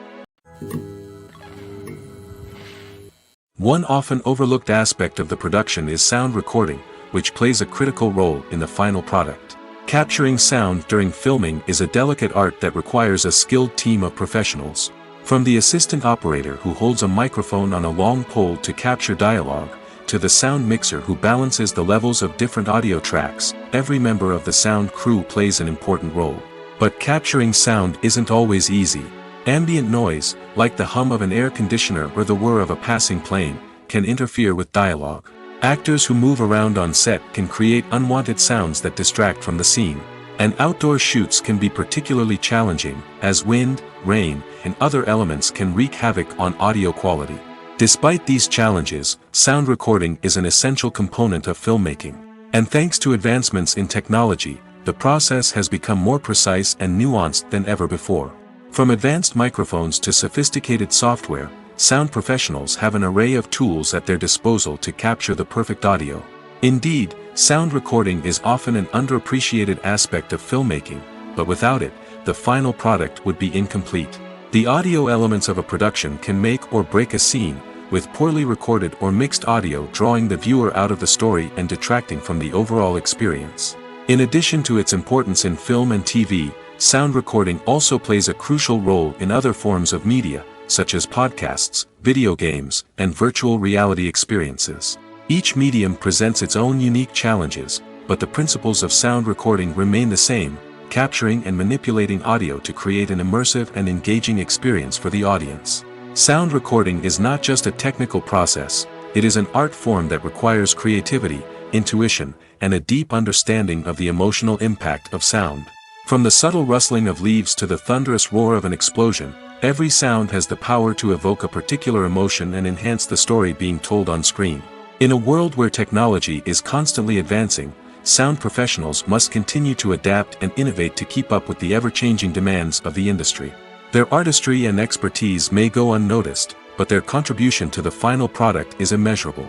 One often overlooked aspect of the production is sound recording, which plays a critical role in the final product. Capturing sound during filming is a delicate art that requires a skilled team of professionals. From the assistant operator who holds a microphone on a long pole to capture dialogue, to the sound mixer who balances the levels of different audio tracks. Every member of the sound crew plays an important role. But capturing sound isn't always easy. Ambient noise, like the hum of an air conditioner or the whir of a passing plane, can interfere with dialogue. Actors who move around on set can create unwanted sounds that distract from the scene. And outdoor shoots can be particularly challenging, as wind, rain, and other elements can wreak havoc on audio quality. Despite these challenges, sound recording is an essential component of filmmaking. And thanks to advancements in technology, the process has become more precise and nuanced than ever before. From advanced microphones to sophisticated software, sound professionals have an array of tools at their disposal to capture the perfect audio. Indeed, sound recording is often an underappreciated aspect of filmmaking, but without it, the final product would be incomplete. The audio elements of a production can make or break a scene, with poorly recorded or mixed audio drawing the viewer out of the story and detracting from the overall experience. In addition to its importance in film and TV, sound recording also plays a crucial role in other forms of media, such as podcasts, video games, and virtual reality experiences. Each medium presents its own unique challenges, but the principles of sound recording remain the same: capturing and manipulating audio to create an immersive and engaging experience for the audience. Sound recording is not just a technical process, it is an art form that requires creativity, intuition, and a deep understanding of the emotional impact of sound. From the subtle rustling of leaves to the thunderous roar of an explosion, every sound has the power to evoke a particular emotion and enhance the story being told on screen. In a world where technology is constantly advancing, sound professionals must continue to adapt and innovate to keep up with the ever-changing demands of the industry. Their artistry and expertise may go unnoticed, but their contribution to the final product is immeasurable.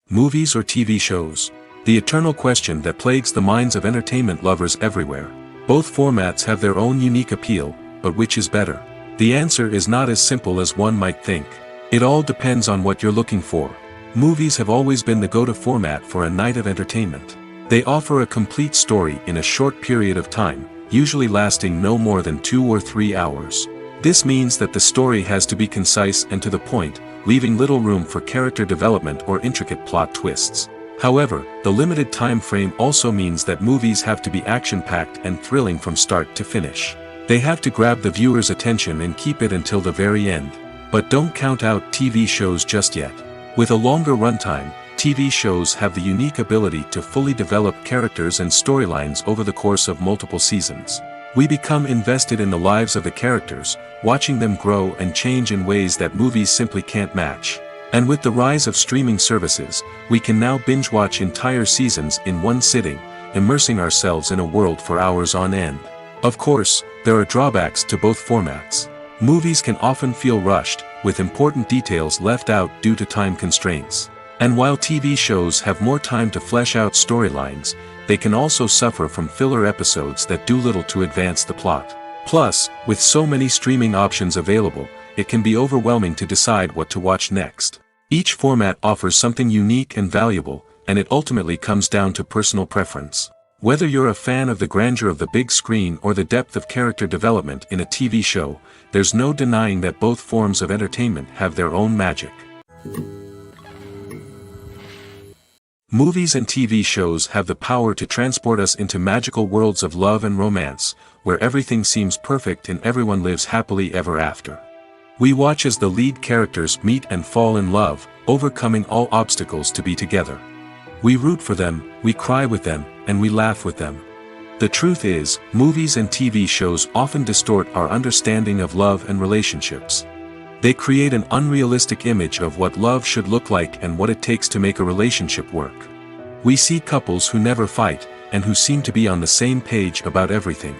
Movies or TV shows? The eternal question that plagues the minds of entertainment lovers everywhere. Both formats have their own unique appeal, but which is better? The answer is not as simple as one might think. It all depends on what you're looking for. Movies have always been the go-to format for a night of entertainment. They offer a complete story in a short period of time, usually lasting no more than 2 or 3 hours. This means that the story has to be concise and to the point, leaving little room for character development or intricate plot twists. However, the limited time frame also means that movies have to be action-packed and thrilling from start to finish. They have to grab the viewer's attention and keep it until the very end. But don't count out TV shows just yet. With a longer runtime, TV shows have the unique ability to fully develop characters and storylines over the course of multiple seasons. We become invested in the lives of the characters, watching them grow and change in ways that movies simply can't match. And with the rise of streaming services, we can now binge-watch entire seasons in one sitting, immersing ourselves in a world for hours on end. Of course, there are drawbacks to both formats. Movies can often feel rushed, with important details left out due to time constraints. And while TV shows have more time to flesh out storylines, they can also suffer from filler episodes that do little to advance the plot. Plus, with so many streaming options available, it can be overwhelming to decide what to watch next. Each format offers something unique and valuable, and it ultimately comes down to personal preference. Whether you're a fan of the grandeur of the big screen or the depth of character development in a TV show, there's no denying that both forms of entertainment have their own magic. Movies and TV shows have the power to transport us into magical worlds of love and romance, where everything seems perfect and everyone lives happily ever after. We watch as the lead characters meet and fall in love, overcoming all obstacles to be together. We root for them, we cry with them, and we laugh with them. The truth is, movies and TV shows often distort our understanding of love and relationships. They create an unrealistic image of what love should look like and what it takes to make a relationship work. We see couples who never fight, and who seem to be on the same page about everything.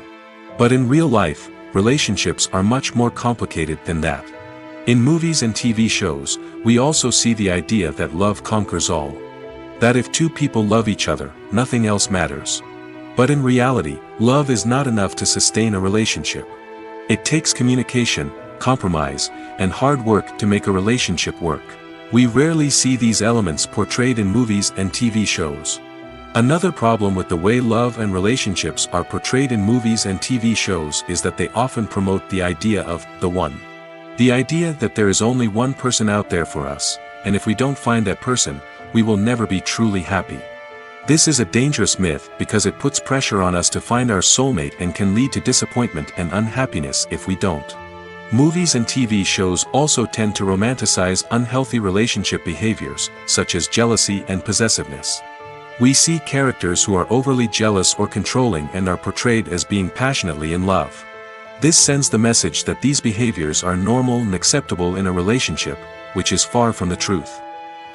But in real life, relationships are much more complicated than that. In movies and TV shows, we also see the idea that love conquers all. That if two people love each other, nothing else matters. But in reality, love is not enough to sustain a relationship. It takes communication, compromise, and hard work to make a relationship work. We rarely see these elements portrayed in movies and TV shows. Another problem with the way love and relationships are portrayed in movies and TV shows is that they often promote the idea of the one. The idea that there is only one person out there for us, and if we don't find that person, we will never be truly happy. This is a dangerous myth because it puts pressure on us to find our soulmate and can lead to disappointment and unhappiness if we don't. Movies and TV shows also tend to romanticize unhealthy relationship behaviors, such as jealousy and possessiveness. We see characters who are overly jealous or controlling and are portrayed as being passionately in love. This sends the message that these behaviors are normal and acceptable in a relationship, which is far from the truth.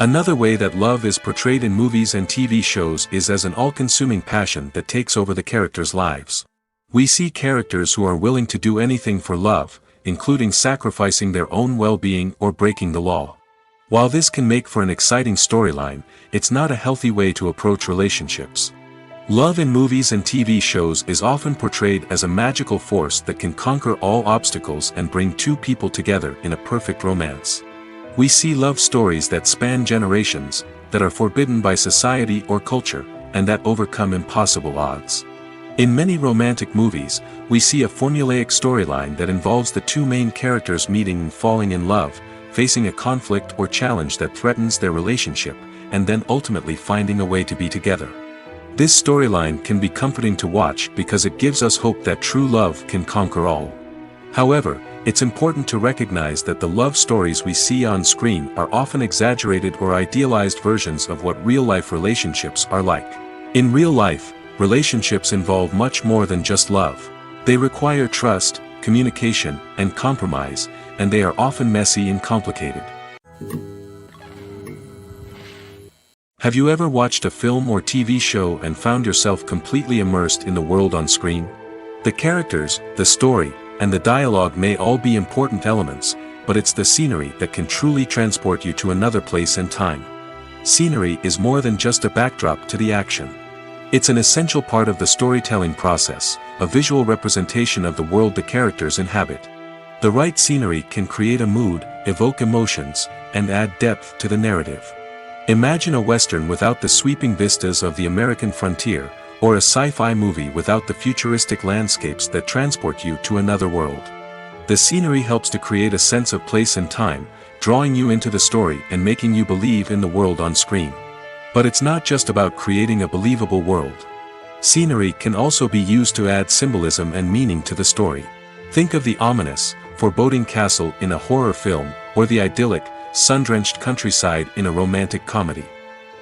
Another way that love is portrayed in movies and TV shows is as an all-consuming passion that takes over the characters' lives. We see characters who are willing to do anything for love, including sacrificing their own well-being or breaking the law. While this can make for an exciting storyline, it's not a healthy way to approach relationships. Love in movies and TV shows is often portrayed as a magical force that can conquer all obstacles and bring two people together in a perfect romance. We see love stories that span generations, that are forbidden by society or culture, and that overcome impossible odds. In many romantic movies, we see a formulaic storyline that involves the two main characters meeting and falling in love, facing a conflict or challenge that threatens their relationship, and then ultimately finding a way to be together. This storyline can be comforting to watch because it gives us hope that true love can conquer all. However, it's important to recognize that the love stories we see on screen are often exaggerated or idealized versions of what real-life relationships are like. In real life, relationships involve much more than just love. They require trust, communication, and compromise, and they are often messy and complicated. Have you ever watched a film or TV show and found yourself completely immersed in the world on screen? The characters, the story, and the dialogue may all be important elements, but it's the scenery that can truly transport you to another place and time. Scenery is more than just a backdrop to the action. It's an essential part of the storytelling process, a visual representation of the world the characters inhabit. The right scenery can create a mood, evoke emotions, and add depth to the narrative. Imagine a Western without the sweeping vistas of the American frontier, or a sci-fi movie without the futuristic landscapes that transport you to another world. The scenery helps to create a sense of place and time, drawing you into the story and making you believe in the world on screen. But it's not just about creating a believable world. Scenery can also be used to add symbolism and meaning to the story. Think of the ominous, foreboding castle in a horror film, or the idyllic, sun-drenched countryside in a romantic comedy.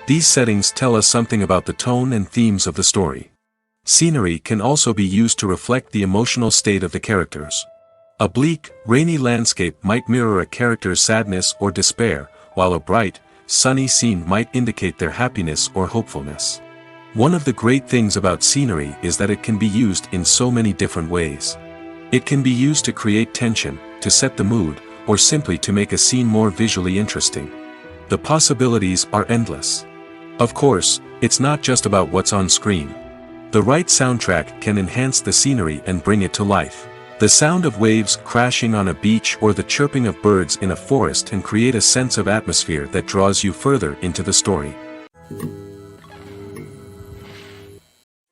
These settings tell us something about the tone and themes of the story. Scenery can also be used to reflect the emotional state of the characters. A bleak, rainy landscape might mirror a character's sadness or despair, while a bright, sunny scene might indicate their happiness or hopefulness. One of the great things about scenery is that it can be used in so many different ways. It can be used to create tension, to set the mood, or simply to make a scene more visually interesting. The possibilities are endless. Of course, it's not just about what's on screen. The right soundtrack can enhance the scenery and bring it to life. The sound of waves crashing on a beach or the chirping of birds in a forest can create a sense of atmosphere that draws you further into the story.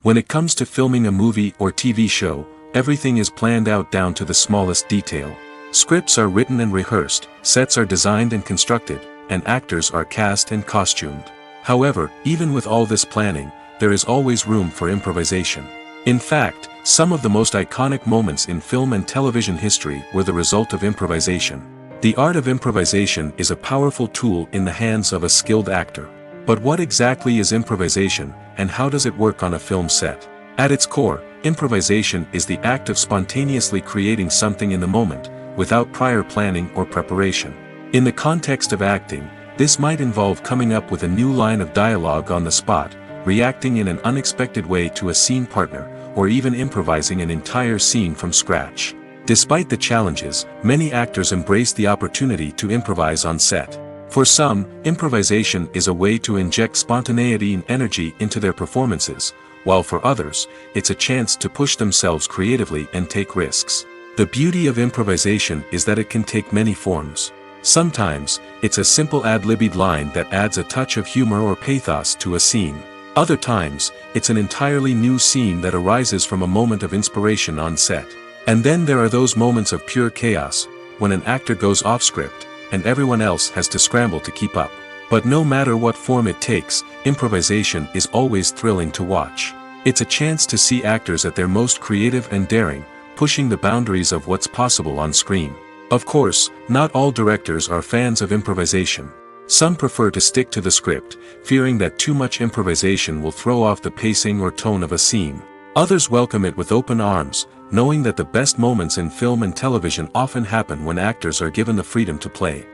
When it comes to filming a movie or TV show, everything is planned out down to the smallest detail. Scripts are written and rehearsed, sets are designed and constructed, and actors are cast and costumed. However, even with all this planning, there is always room for improvisation. In fact, some of the most iconic moments in film and television history were the result of improvisation. The art of improvisation is a powerful tool in the hands of a skilled actor. But what exactly is improvisation, and how does it work on a film set? At its core, improvisation is the act of spontaneously creating something in the moment, without prior planning or preparation. In the context of acting, this might involve coming up with a new line of dialogue on the spot, reacting in an unexpected way to a scene partner, or even improvising an entire scene from scratch. Despite the challenges, many actors embrace the opportunity to improvise on set. For some, improvisation is a way to inject spontaneity and energy into their performances, while for others, it's a chance to push themselves creatively and take risks. The beauty of improvisation is that it can take many forms. Sometimes, it's a simple ad-libbed line that adds a touch of humor or pathos to a scene. Other times, it's an entirely new scene that arises from a moment of inspiration on set. And then there are those moments of pure chaos, when an actor goes off script, and everyone else has to scramble to keep up. But no matter what form it takes, improvisation is always thrilling to watch. It's a chance to see actors at their most creative and daring, pushing the boundaries of what's possible on screen. Of course, not all directors are fans of improvisation. Some prefer to stick to the script, fearing that too much improvisation will throw off the pacing or tone of a scene. Others welcome it with open arms, knowing that the best moments in film and television often happen when actors are given the freedom to play.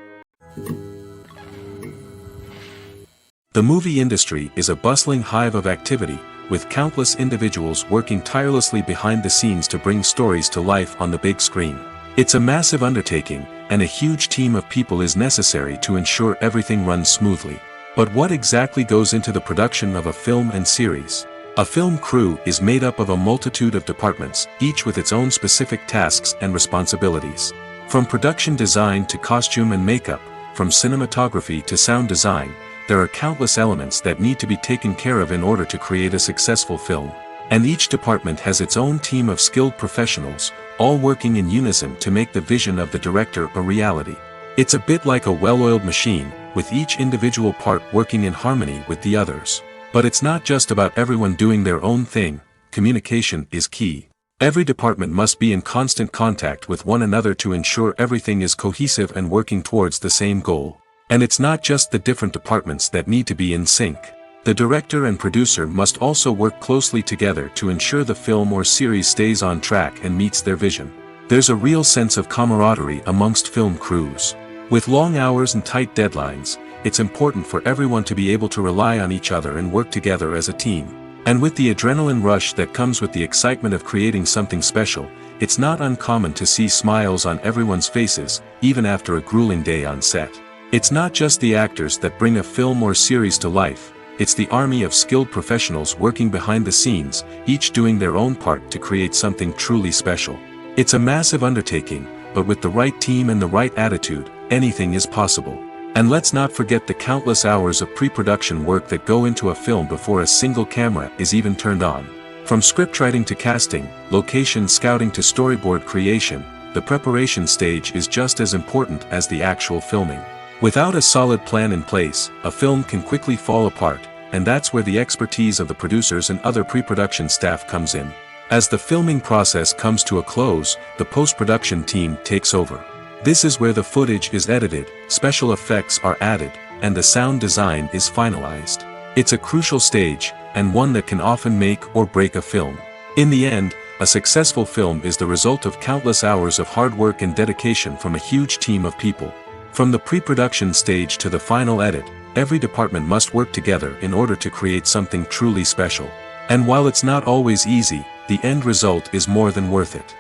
The movie industry is a bustling hive of activity, with countless individuals working tirelessly behind the scenes to bring stories to life on the big screen. It's a massive undertaking, and a huge team of people is necessary to ensure everything runs smoothly. But what exactly goes into the production of a film and series? A film crew is made up of a multitude of departments, each with its own specific tasks and responsibilities. From production design to costume and makeup, from cinematography to sound design, there are countless elements that need to be taken care of in order to create a successful film. And each department has its own team of skilled professionals, all working in unison to make the vision of the director a reality. It's a bit like a well-oiled machine, with each individual part working in harmony with the others. But it's not just about everyone doing their own thing. Communication is key. Every department must be in constant contact with one another to ensure everything is cohesive and working towards the same goal. And it's not just the different departments that need to be in sync. The director and producer must also work closely together to ensure the film or series stays on track and meets their vision. There's a real sense of camaraderie amongst film crews. With long hours and tight deadlines, it's important for everyone to be able to rely on each other and work together as a team. And with the adrenaline rush that comes with the excitement of creating something special, it's not uncommon to see smiles on everyone's faces, even after a grueling day on set. It's not just the actors that bring a film or series to life. It's the army of skilled professionals working behind the scenes, each doing their own part to create something truly special. It's a massive undertaking, but with the right team and the right attitude, anything is possible. And let's not forget the countless hours of pre-production work that go into a film before a single camera is even turned on. From scriptwriting to casting, location scouting to storyboard creation, the preparation stage is just as important as the actual filming. Without a solid plan in place, a film can quickly fall apart, and that's where the expertise of the producers and other pre-production staff comes in. As the filming process comes to a close, the post-production team takes over. This is where the footage is edited, special effects are added, and the sound design is finalized. It's a crucial stage, and one that can often make or break a film. In the end, a successful film is the result of countless hours of hard work and dedication from a huge team of people. From the pre-production stage to the final edit, every department must work together in order to create something truly special. And while it's not always easy, the end result is more than worth it.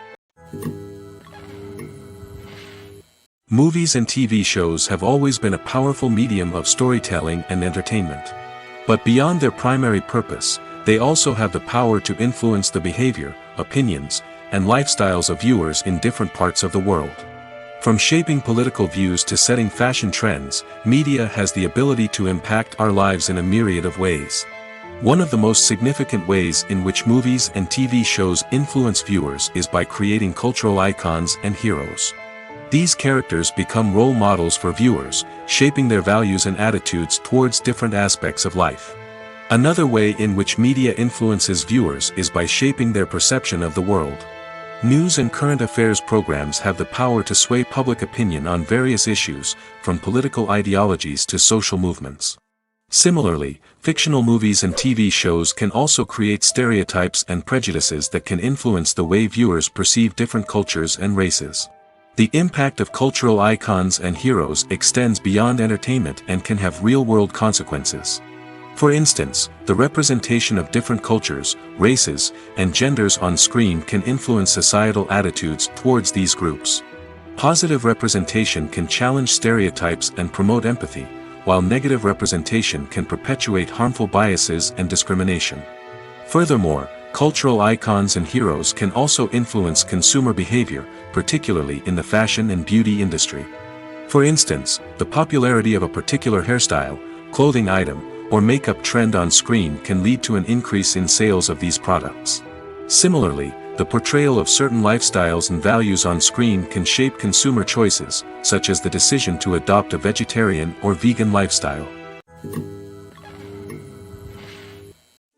Movies and TV shows have always been a powerful medium of storytelling and entertainment. But beyond their primary purpose, they also have the power to influence the behavior, opinions, and lifestyles of viewers in different parts of the world. From shaping political views to setting fashion trends, media has the ability to impact our lives in a myriad of ways. One of the most significant ways in which movies and TV shows influence viewers is by creating cultural icons and heroes. These characters become role models for viewers, shaping their values and attitudes towards different aspects of life. Another way in which media influences viewers is by shaping their perception of the world. News and current affairs programs have the power to sway public opinion on various issues, from political ideologies to social movements. Similarly, fictional movies and TV shows can also create stereotypes and prejudices that can influence the way viewers perceive different cultures and races. The impact of cultural icons and heroes extends beyond entertainment and can have real-world consequences. For instance, the representation of different cultures, races, and genders on screen can influence societal attitudes towards these groups. Positive representation can challenge stereotypes and promote empathy, while negative representation can perpetuate harmful biases and discrimination. Furthermore, cultural icons and heroes can also influence consumer behavior, particularly in the fashion and beauty industry. For instance, the popularity of a particular hairstyle, clothing item, or makeup trend on screen can lead to an increase in sales of these products. Similarly, the portrayal of certain lifestyles and values on screen can shape consumer choices, such as the decision to adopt a vegetarian or vegan lifestyle.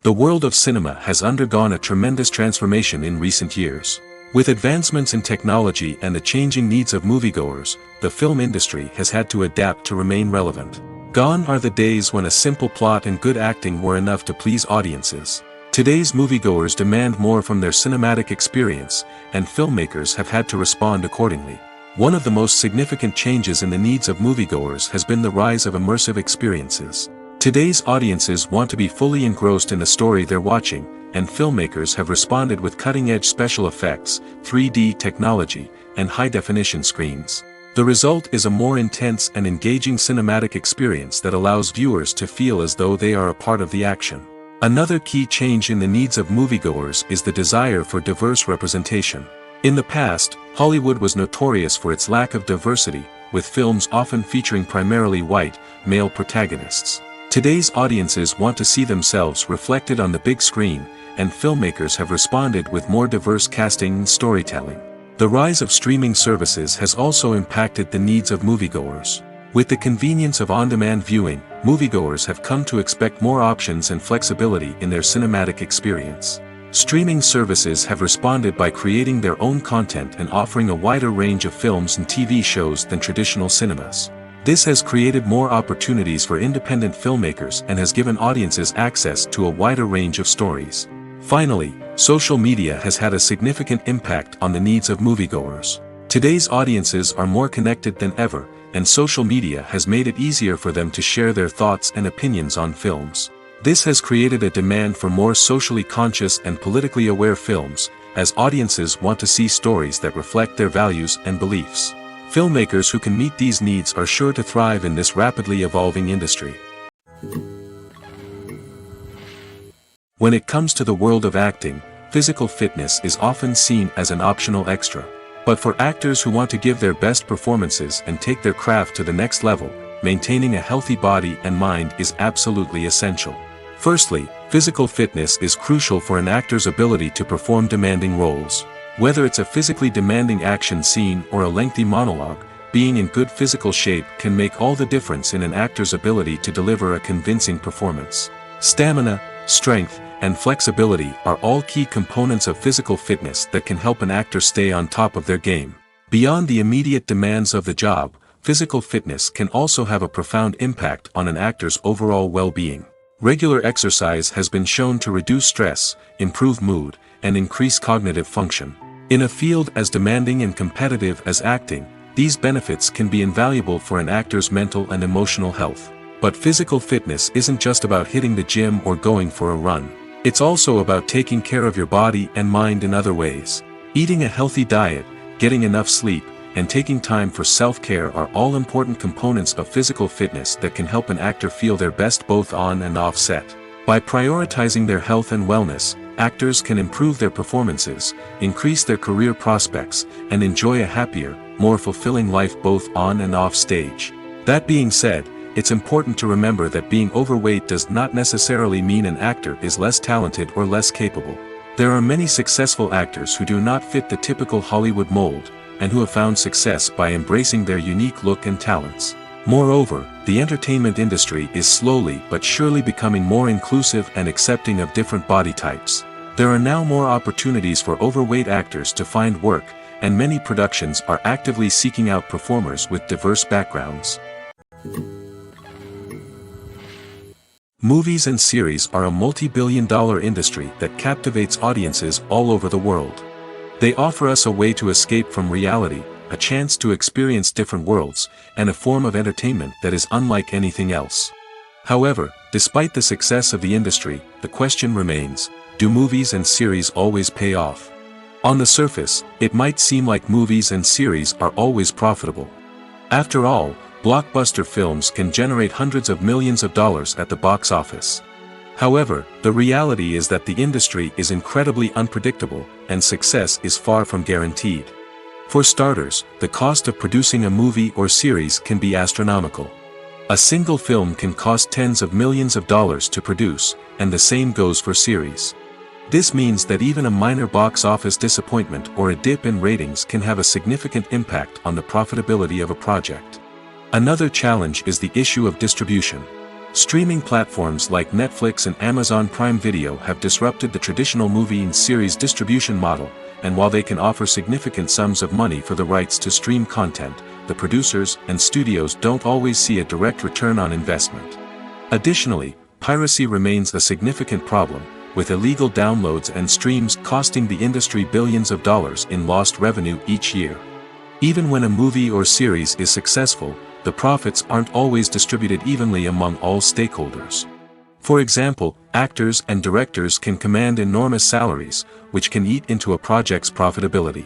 The world of cinema has undergone a tremendous transformation in recent years. With advancements in technology and the changing needs of moviegoers, the film industry has had to adapt to remain relevant. Gone are the days when a simple plot and good acting were enough to please audiences. Today's moviegoers demand more from their cinematic experience, and filmmakers have had to respond accordingly. One of the most significant changes in the needs of moviegoers has been the rise of immersive experiences. Today's audiences want to be fully engrossed in the story they're watching, and filmmakers have responded with cutting-edge special effects, 3D technology, and high-definition screens. The result is a more intense and engaging cinematic experience that allows viewers to feel as though they are a part of the action. Another key change in the needs of moviegoers is the desire for diverse representation. In the past, Hollywood was notorious for its lack of diversity, with films often featuring primarily white, male protagonists. Today's audiences want to see themselves reflected on the big screen, and filmmakers have responded with more diverse casting and storytelling. The rise of streaming services has also impacted the needs of moviegoers. With the convenience of on-demand viewing, moviegoers have come to expect more options and flexibility in their cinematic experience. Streaming services have responded by creating their own content and offering a wider range of films and TV shows than traditional cinemas. This has created more opportunities for independent filmmakers and has given audiences access to a wider range of stories. Finally, social media has had a significant impact on the needs of moviegoers. Today's audiences are more connected than ever, and social media has made it easier for them to share their thoughts and opinions on films. This has created a demand for more socially conscious and politically aware films, as audiences want to see stories that reflect their values and beliefs. Filmmakers who can meet these needs are sure to thrive in this rapidly evolving industry. When it comes to the world of acting, physical fitness is often seen as an optional extra. But for actors who want to give their best performances and take their craft to the next level, maintaining a healthy body and mind is absolutely essential. Firstly, physical fitness is crucial for an actor's ability to perform demanding roles. Whether it's a physically demanding action scene or a lengthy monologue, being in good physical shape can make all the difference in an actor's ability to deliver a convincing performance. Stamina, strength, and flexibility are all key components of physical fitness that can help an actor stay on top of their game. Beyond the immediate demands of the job, physical fitness can also have a profound impact on an actor's overall well-being. Regular exercise has been shown to reduce stress, improve mood, and increase cognitive function. In a field as demanding and competitive as acting, these benefits can be invaluable for an actor's mental and emotional health. But physical fitness isn't just about hitting the gym or going for a run. It's also about taking care of your body and mind in other ways. Eating a healthy diet, getting enough sleep, and taking time for self-care are all important components of physical fitness that can help an actor feel their best both on and off set. By prioritizing their health and wellness, actors can improve their performances, increase their career prospects, and enjoy a happier, more fulfilling life both on and off stage. That being said, it's important to remember that being overweight does not necessarily mean an actor is less talented or less capable. There are many successful actors who do not fit the typical Hollywood mold, and who have found success by embracing their unique look and talents. Moreover, the entertainment industry is slowly but surely becoming more inclusive and accepting of different body types. There are now more opportunities for overweight actors to find work, and many productions are actively seeking out performers with diverse backgrounds. Movies and series are a multi-billion-dollar industry that captivates audiences all over the world. They offer us a way to escape from reality, a chance to experience different worlds, and a form of entertainment that is unlike anything else. However, despite the success of the industry, the question remains, do movies and series always pay off? On the surface, it might seem like movies and series are always profitable. After all, blockbuster films can generate hundreds of millions of dollars at the box office. However, the reality is that the industry is incredibly unpredictable, and success is far from guaranteed. For starters, the cost of producing a movie or series can be astronomical. A single film can cost tens of millions of dollars to produce, and the same goes for series. This means that even a minor box office disappointment or a dip in ratings can have a significant impact on the profitability of a project. Another challenge is the issue of distribution. Streaming platforms like Netflix and Amazon Prime Video have disrupted the traditional movie and series distribution model, and while they can offer significant sums of money for the rights to stream content, the producers and studios don't always see a direct return on investment. Additionally, piracy remains a significant problem, with illegal downloads and streams costing the industry billions of dollars in lost revenue each year. Even when a movie or series is successful, the profits aren't always distributed evenly among all stakeholders. For example, actors and directors can command enormous salaries, which can eat into a project's profitability.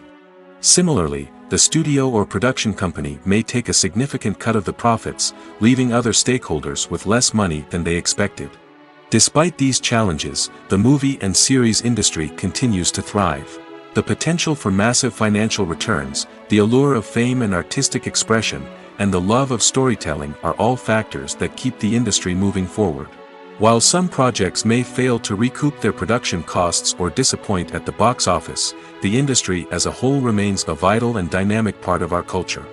Similarly, the studio or production company may take a significant cut of the profits, leaving other stakeholders with less money than they expected. Despite these challenges, the movie and series industry continues to thrive. The potential for massive financial returns, the allure of fame and artistic expression, and the love of storytelling are all factors that keep the industry moving forward. While some projects may fail to recoup their production costs or disappoint at the box office, the industry as a whole remains a vital and dynamic part of our culture.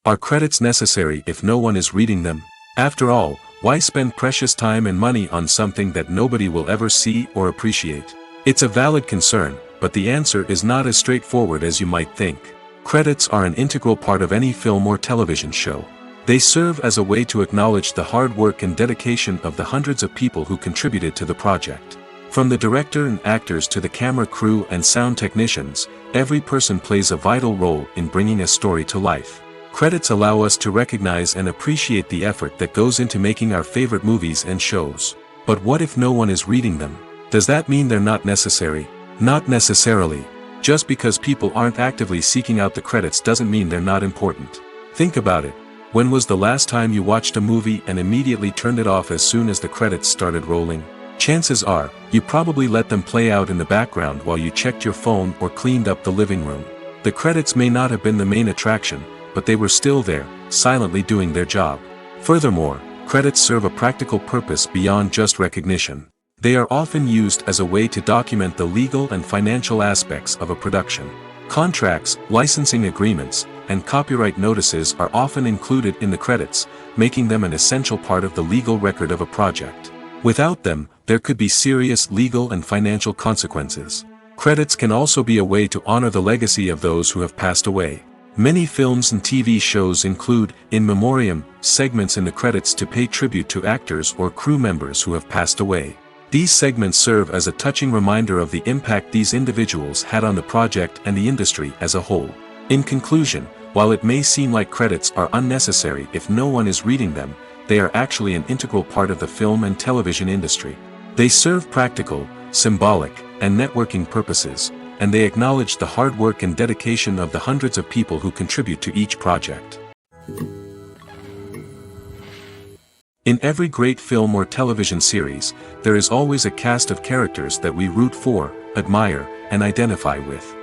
Are credits necessary if no one is reading them? After all, why spend precious time and money on something that nobody will ever see or appreciate? It's a valid concern, but the answer is not as straightforward as you might think. Credits are an integral part of any film or television show. They serve as a way to acknowledge the hard work and dedication of the hundreds of people who contributed to the project. From the director and actors to the camera crew and sound technicians, every person plays a vital role in bringing a story to life. Credits allow us to recognize and appreciate the effort that goes into making our favorite movies and shows. But what if no one is reading them? Does that mean they're not necessary? Not necessarily. Just because people aren't actively seeking out the credits doesn't mean they're not important. Think about it. When was the last time you watched a movie and immediately turned it off as soon as the credits started rolling? Chances are, you probably let them play out in the background while you checked your phone or cleaned up the living room. The credits may not have been the main attraction, but they were still there, silently doing their job. Furthermore, credits serve a practical purpose beyond just recognition. They are often used as a way to document the legal and financial aspects of a production. Contracts, licensing agreements, and copyright notices are often included in the credits, making them an essential part of the legal record of a project. Without them, there could be serious legal and financial consequences. Credits can also be a way to honor the legacy of those who have passed away. Many films and TV shows include, in memoriam, segments in the credits to pay tribute to actors or crew members who have passed away. These segments serve as a touching reminder of the impact these individuals had on the project and the industry as a whole. In conclusion, while it may seem like credits are unnecessary if no one is reading them, they are actually an integral part of the film and television industry. They serve practical, symbolic, and networking purposes, and they acknowledge the hard work and dedication of the hundreds of people who contribute to each project. In every great film or television series, there is always a cast of characters that we root for, admire, and identify with.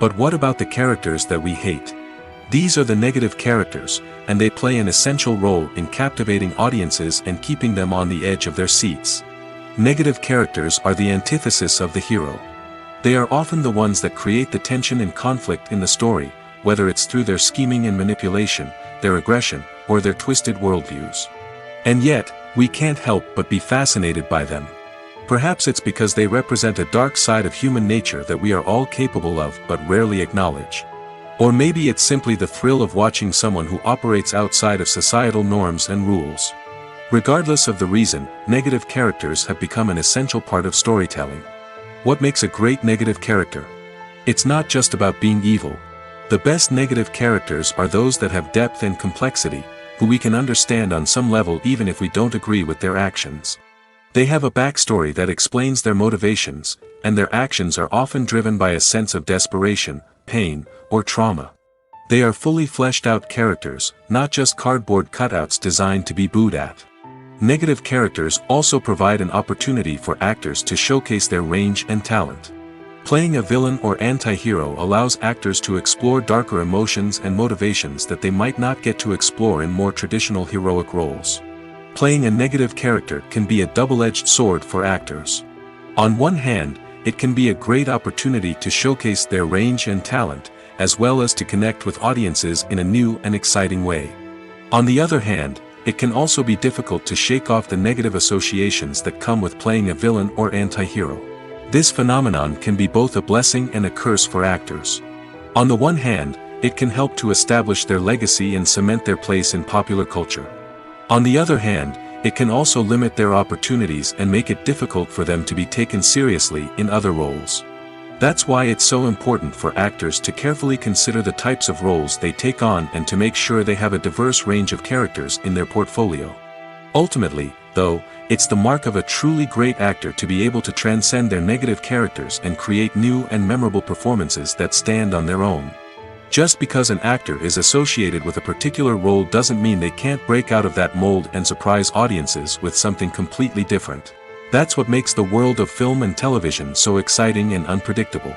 But what about the characters that we hate? These are the negative characters, and they play an essential role in captivating audiences and keeping them on the edge of their seats. Negative characters are the antithesis of the hero. They are often the ones that create the tension and conflict in the story, whether it's through their scheming and manipulation, their aggression, or their twisted worldviews. And yet, we can't help but be fascinated by them. Perhaps it's because they represent a dark side of human nature that we are all capable of but rarely acknowledge. Or maybe it's simply the thrill of watching someone who operates outside of societal norms and rules. Regardless of the reason, negative characters have become an essential part of storytelling. What makes a great negative character? It's not just about being evil. The best negative characters are those that have depth and complexity, who we can understand on some level even if we don't agree with their actions. They have a backstory that explains their motivations, and their actions are often driven by a sense of desperation, pain, or trauma. They are fully fleshed out characters, not just cardboard cutouts designed to be booed at. Negative characters also provide an opportunity for actors to showcase their range and talent. Playing a villain or anti-hero allows actors to explore darker emotions and motivations that they might not get to explore in more traditional heroic roles. playing a negative character can be a double-edged sword for actors. On one hand, it can be a great opportunity to showcase their range and talent, as well as to connect with audiences in a new and exciting way. On the other hand, it can also be difficult to shake off the negative associations that come with playing a villain or anti-hero. This phenomenon can be both a blessing and a curse for actors. On the one hand, it can help to establish their legacy and cement their place in popular culture. On the other hand, it can also limit their opportunities and make it difficult for them to be taken seriously in other roles. That's why it's so important for actors to carefully consider the types of roles they take on and to make sure they have a diverse range of characters in their portfolio. Ultimately, though, it's the mark of a truly great actor to be able to transcend their negative characters and create new and memorable performances that stand on their own. Just because an actor is associated with a particular role doesn't mean they can't break out of that mold and surprise audiences with something completely different. That's what makes the world of film and television so exciting and unpredictable.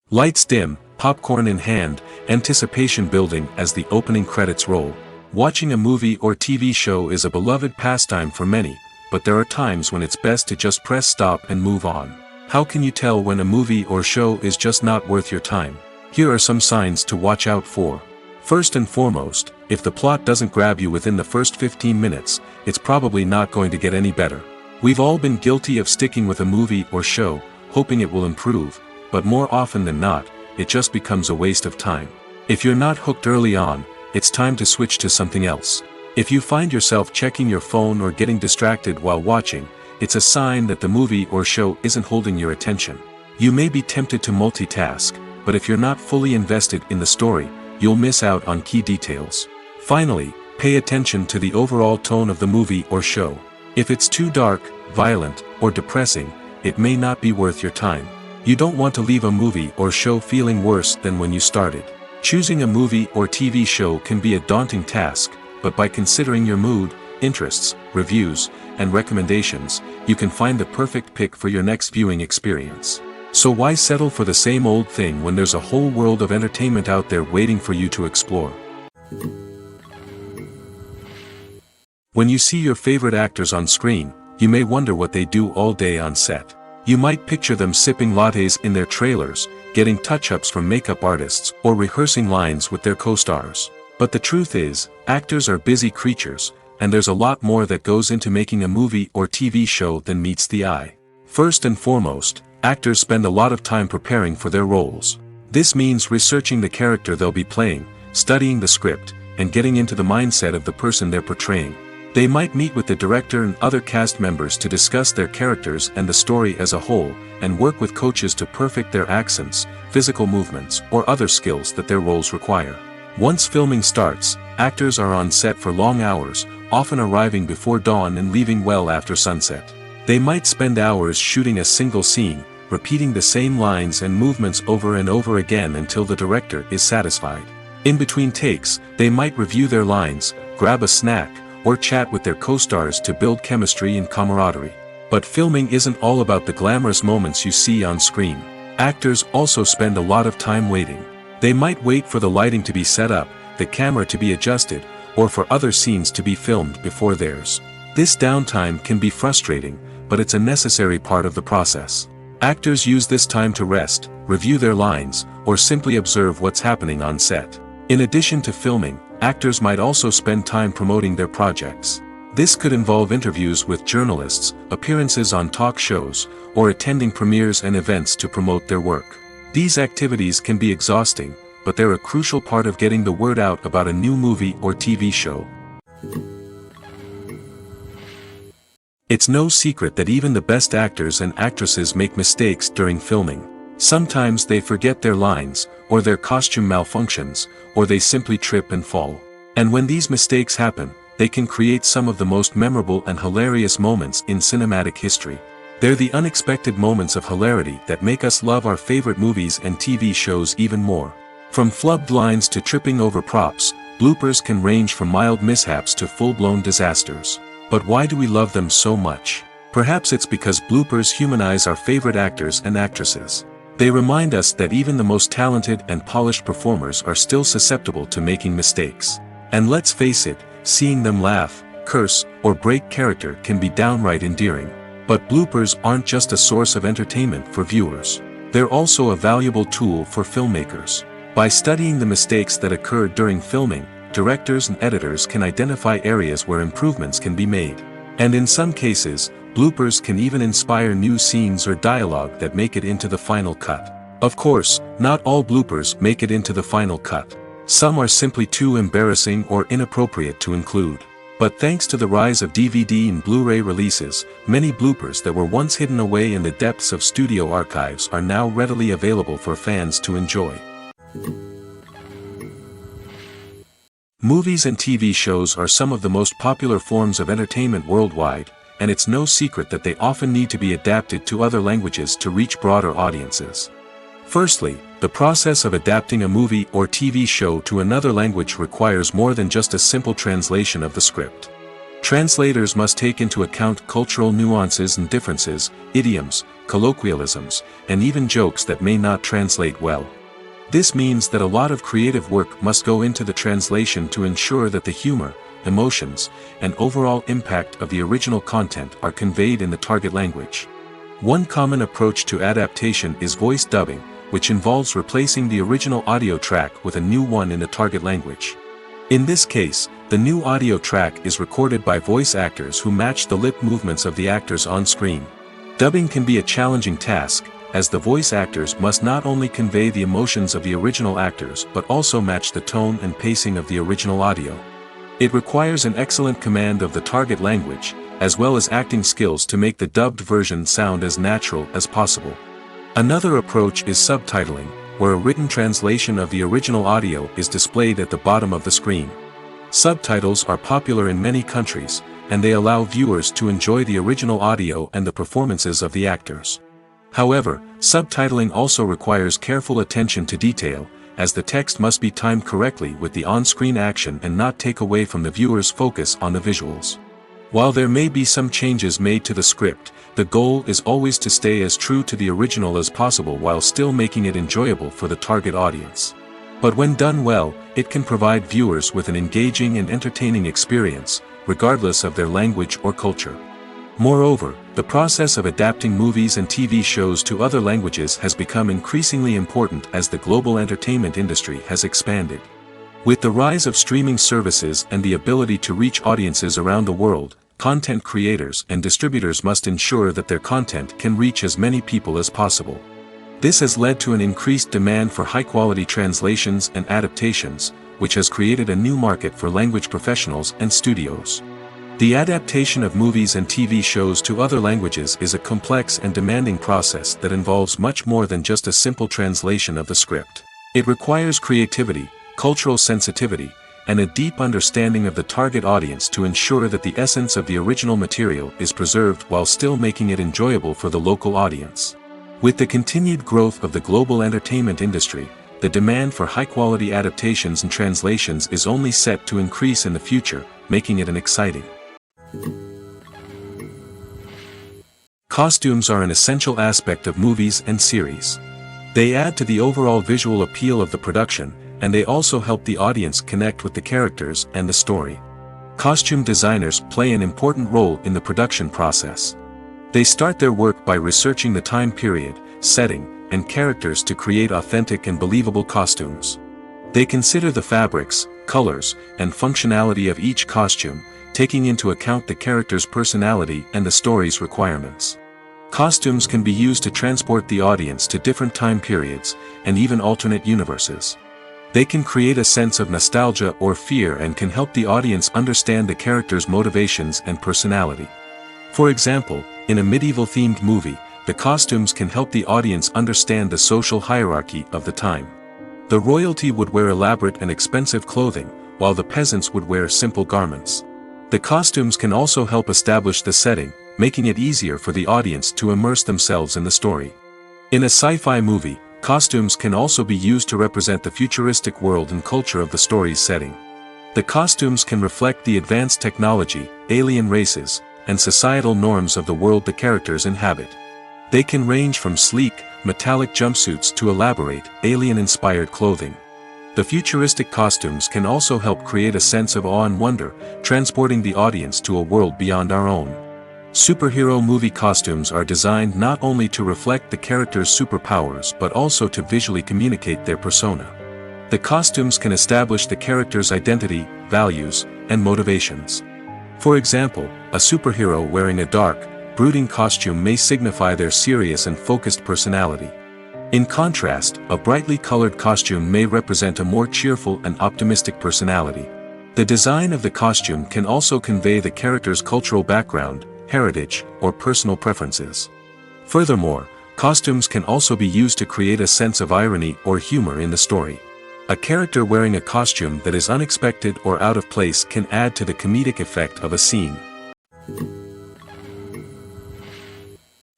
Lights dim, popcorn in hand, anticipation building as the opening credits roll. Watching a movie or TV show is a beloved pastime for many, but there are times when it's best to just press stop and move on. How can you tell when a movie or show is just not worth your time? Here are some signs to watch out for. First and foremost, if the plot doesn't grab you within the first 15 minutes, it's probably not going to get any better. We've all been guilty of sticking with a movie or show, hoping it will improve, but more often than not, it just becomes a waste of time. If you're not hooked early on, it's time to switch to something else. If you find yourself checking your phone or getting distracted while watching, it's a sign that the movie or show isn't holding your attention. You may be tempted to multitask, but if you're not fully invested in the story, you'll miss out on key details. Finally, pay attention to the overall tone of the movie or show. If it's too dark, violent, or depressing, it may not be worth your time. You don't want to leave a movie or show feeling worse than when you started. Choosing a movie or TV show can be a daunting task, but by considering your mood, interests, reviews, and recommendations, you can find the perfect pick for your next viewing experience. So why settle for the same old thing when there's a whole world of entertainment out there waiting for you to explore? When you see your favorite actors on screen, you may wonder what they do all day on set. You might picture them sipping lattes in their trailers, getting touch-ups from makeup artists, or rehearsing lines with their co-stars. But the truth is, actors are busy creatures, and there's a lot more that goes into making a movie or TV show than meets the eye. First and foremost, actors spend a lot of time preparing for their roles. This means researching the character they'll be playing, studying the script, and getting into the mindset of the person they're portraying. They might meet with the director and other cast members to discuss their characters and the story as a whole, and work with coaches to perfect their accents, physical movements, or other skills that their roles require. Once filming starts, actors are on set for long hours, often arriving before dawn and leaving well after sunset. They might spend hours shooting a single scene, repeating the same lines and movements over and over again until the director is satisfied. In between takes, they might review their lines, grab a snack, or chat with their co-stars to build chemistry and camaraderie. But filming isn't all about the glamorous moments you see on screen. Actors also spend a lot of time waiting. They might wait for the lighting to be set up, the camera to be adjusted, or for other scenes to be filmed before theirs. This downtime can be frustrating, but it's a necessary part of the process. Actors use this time to rest, review their lines, or simply observe what's happening on set. In addition to filming, actors might also spend time promoting their projects. This could involve interviews with journalists, appearances on talk shows, or attending premieres and events to promote their work. These activities can be exhausting, but they're a crucial part of getting the word out about a new movie or TV show. It's no secret that even the best actors and actresses make mistakes during filming. Sometimes they forget their lines, or their costume malfunctions, or they simply trip and fall. And when these mistakes happen, they can create some of the most memorable and hilarious moments in cinematic history. They're the unexpected moments of hilarity that make us love our favorite movies and TV shows even more. From flubbed lines to tripping over props, bloopers can range from mild mishaps to full-blown disasters. But why do we love them so much? Perhaps it's because bloopers humanize our favorite actors and actresses. They remind us that even the most talented and polished performers are still susceptible to making mistakes. And let's face it, seeing them laugh, curse, or break character can be downright endearing. But bloopers aren't just a source of entertainment for viewers. They're also a valuable tool for filmmakers. By studying the mistakes that occurred during filming, directors and editors can identify areas where improvements can be made. And in some cases, bloopers can even inspire new scenes or dialogue that make it into the final cut. Of course, not all bloopers make it into the final cut. Some are simply too embarrassing or inappropriate to include. But thanks to the rise of DVD and Blu-ray releases, many bloopers that were once hidden away in the depths of studio archives are now readily available for fans to enjoy. Movies and TV shows are some of the most popular forms of entertainment worldwide, and it's no secret that they often need to be adapted to other languages to reach broader audiences. Firstly, the process of adapting a movie or TV show to another language requires more than just a simple translation of the script. Translators must take into account cultural nuances and differences, idioms, colloquialisms, and even jokes that may not translate well. This means that a lot of creative work must go into the translation to ensure that the humor, emotions, and overall impact of the original content are conveyed in the target language. One common approach to adaptation is voice dubbing, which involves replacing the original audio track with a new one in the target language. In this case, the new audio track is recorded by voice actors who match the lip movements of the actors on screen. Dubbing can be a challenging task, as the voice actors must not only convey the emotions of the original actors but also match the tone and pacing of the original audio. It requires an excellent command of the target language, as well as acting skills to make the dubbed version sound as natural as possible. Another approach is subtitling, where a written translation of the original audio is displayed at the bottom of the screen. Subtitles are popular in many countries, and they allow viewers to enjoy the original audio and the performances of the actors. However, subtitling also requires careful attention to detail, as the text must be timed correctly with the on-screen action and not take away from the viewer's focus on the visuals. While there may be some changes made to the script, the goal is always to stay as true to the original as possible while still making it enjoyable for the target audience. But when done well, it can provide viewers with an engaging and entertaining experience, regardless of their language or culture. Moreover, the process of adapting movies and TV shows to other languages has become increasingly important as the global entertainment industry has expanded. With the rise of streaming services and the ability to reach audiences around the world, content creators and distributors must ensure that their content can reach as many people as possible. This has led to an increased demand for high-quality translations and adaptations, which has created a new market for language professionals and studios. The adaptation of movies and TV shows to other languages is a complex and demanding process that involves much more than just a simple translation of the script. It requires creativity, cultural sensitivity, and a deep understanding of the target audience to ensure that the essence of the original material is preserved while still making it enjoyable for the local audience. With the continued growth of the global entertainment industry, the demand for high-quality adaptations and translations is only set to increase in the future, making it an exciting. Costumes are an essential aspect of movies and series. They add to the overall visual appeal of the production, and they also help the audience connect with the characters and the story. Costume designers play an important role in the production process. They start their work by researching the time period, setting, and characters to create authentic and believable costumes. They consider the fabrics, colors, and functionality of each costume, taking into account the character's personality and the story's requirements. Costumes can be used to transport the audience to different time periods, and even alternate universes. They can create a sense of nostalgia or fear and can help the audience understand the character's motivations and personality. For example, in a medieval-themed movie, the costumes can help the audience understand the social hierarchy of the time. The royalty would wear elaborate and expensive clothing, while the peasants would wear simple garments. The costumes can also help establish the setting, making it easier for the audience to immerse themselves in the story. In a sci-fi movie, costumes can also be used to represent the futuristic world and culture of the story's setting. The costumes can reflect the advanced technology, alien races, and societal norms of the world the characters inhabit. They can range from sleek, metallic jumpsuits to elaborate, alien-inspired clothing. The futuristic costumes can also help create a sense of awe and wonder, transporting the audience to a world beyond our own. Superhero movie costumes are designed not only to reflect the character's superpowers but also to visually communicate their persona. The costumes can establish the character's identity, values, and motivations. For example, a superhero wearing a dark, brooding costume may signify their serious and focused personality. In contrast, a brightly colored costume may represent a more cheerful and optimistic personality. The design of the costume can also convey the character's cultural background, heritage, or personal preferences. Furthermore, costumes can also be used to create a sense of irony or humor in the story. A character wearing a costume that is unexpected or out of place can add to the comedic effect of a scene.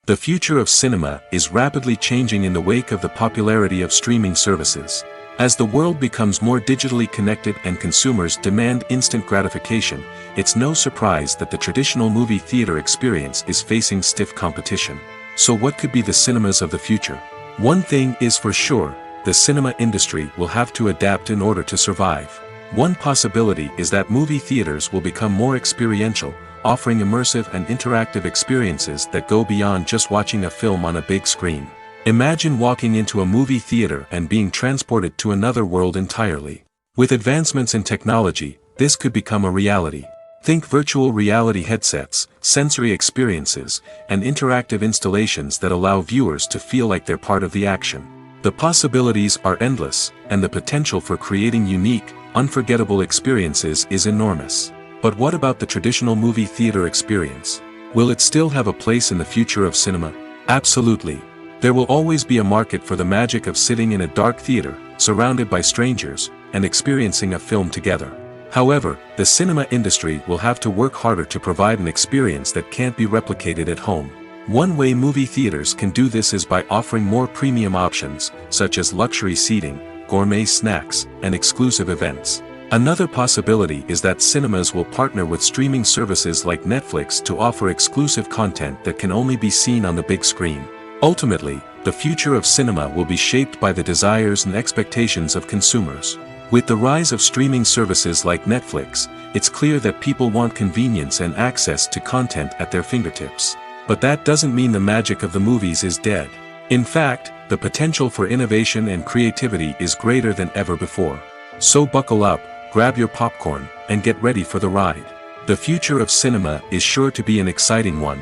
The future of cinema is rapidly changing in the wake of the popularity of streaming services. As the world becomes more digitally connected and consumers demand instant gratification, it's no surprise that the traditional movie theater experience is facing stiff competition. So what could be the cinemas of the future? One thing is for sure, the cinema industry will have to adapt in order to survive. One possibility is that movie theaters will become more experiential, offering immersive and interactive experiences that go beyond just watching a film on a big screen. Imagine walking into a movie theater and being transported to another world entirely. With advancements in technology, this could become a reality. Think virtual reality headsets, sensory experiences, and interactive installations that allow viewers to feel like they're part of the action. The possibilities are endless, and the potential for creating unique, unforgettable experiences is enormous. But what about the traditional movie theater experience? Will it still have a place in the future of cinema? Absolutely. There will always be a market for the magic of sitting in a dark theater, surrounded by strangers, and experiencing a film together. However, the cinema industry will have to work harder to provide an experience that can't be replicated at home. One way movie theaters can do this is by offering more premium options, such as luxury seating, gourmet snacks, and exclusive events. Another possibility is that cinemas will partner with streaming services like Netflix to offer exclusive content that can only be seen on the big screen. Ultimately, the future of cinema will be shaped by the desires and expectations of consumers. With the rise of streaming services like Netflix, it's clear that people want convenience and access to content at their fingertips. But that doesn't mean the magic of the movies is dead. In fact, the potential for innovation and creativity is greater than ever before. So buckle up, grab your popcorn, and get ready for the ride. The future of cinema is sure to be an exciting one.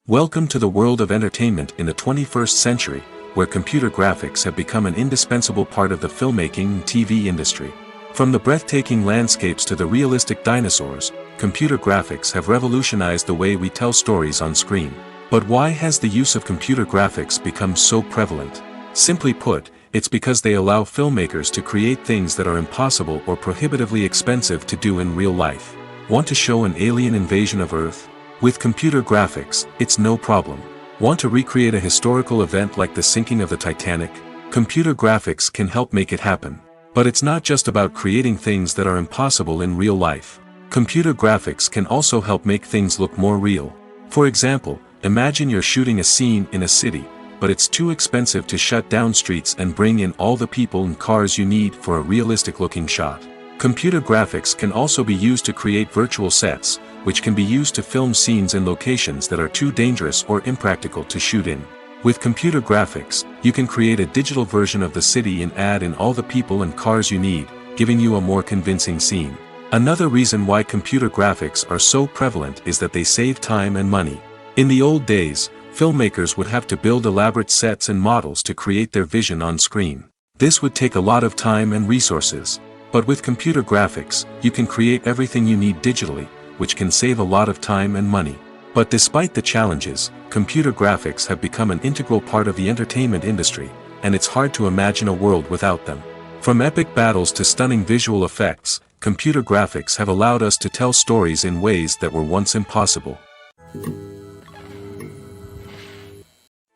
Welcome to the world of entertainment in the 21st century, where computer graphics have become an indispensable part of the filmmaking and TV industry. From the breathtaking landscapes to the realistic dinosaurs, computer graphics have revolutionized the way we tell stories on screen. But why has the use of computer graphics become so prevalent? Simply put, it's because they allow filmmakers to create things that are impossible or prohibitively expensive to do in real life. Want to show an alien invasion of Earth? With computer graphics, it's no problem. Want to recreate a historical event like the sinking of the Titanic? Computer graphics can help make it happen. But it's not just about creating things that are impossible in real life. Computer graphics can also help make things look more real. For example, imagine you're shooting a scene in a city, but it's too expensive to shut down streets and bring in all the people and cars you need for a realistic-looking shot. Computer graphics can also be used to create virtual sets, which can be used to film scenes in locations that are too dangerous or impractical to shoot in. With computer graphics, you can create a digital version of the city and add in all the people and cars you need, giving you a more convincing scene. Another reason why computer graphics are so prevalent is that they save time and money. In the old days, filmmakers would have to build elaborate sets and models to create their vision on screen. This would take a lot of time and resources. But with computer graphics, you can create everything you need digitally, which can save a lot of time and money. But despite the challenges, computer graphics have become an integral part of the entertainment industry, and it's hard to imagine a world without them. From epic battles to stunning visual effects, computer graphics have allowed us to tell stories in ways that were once impossible.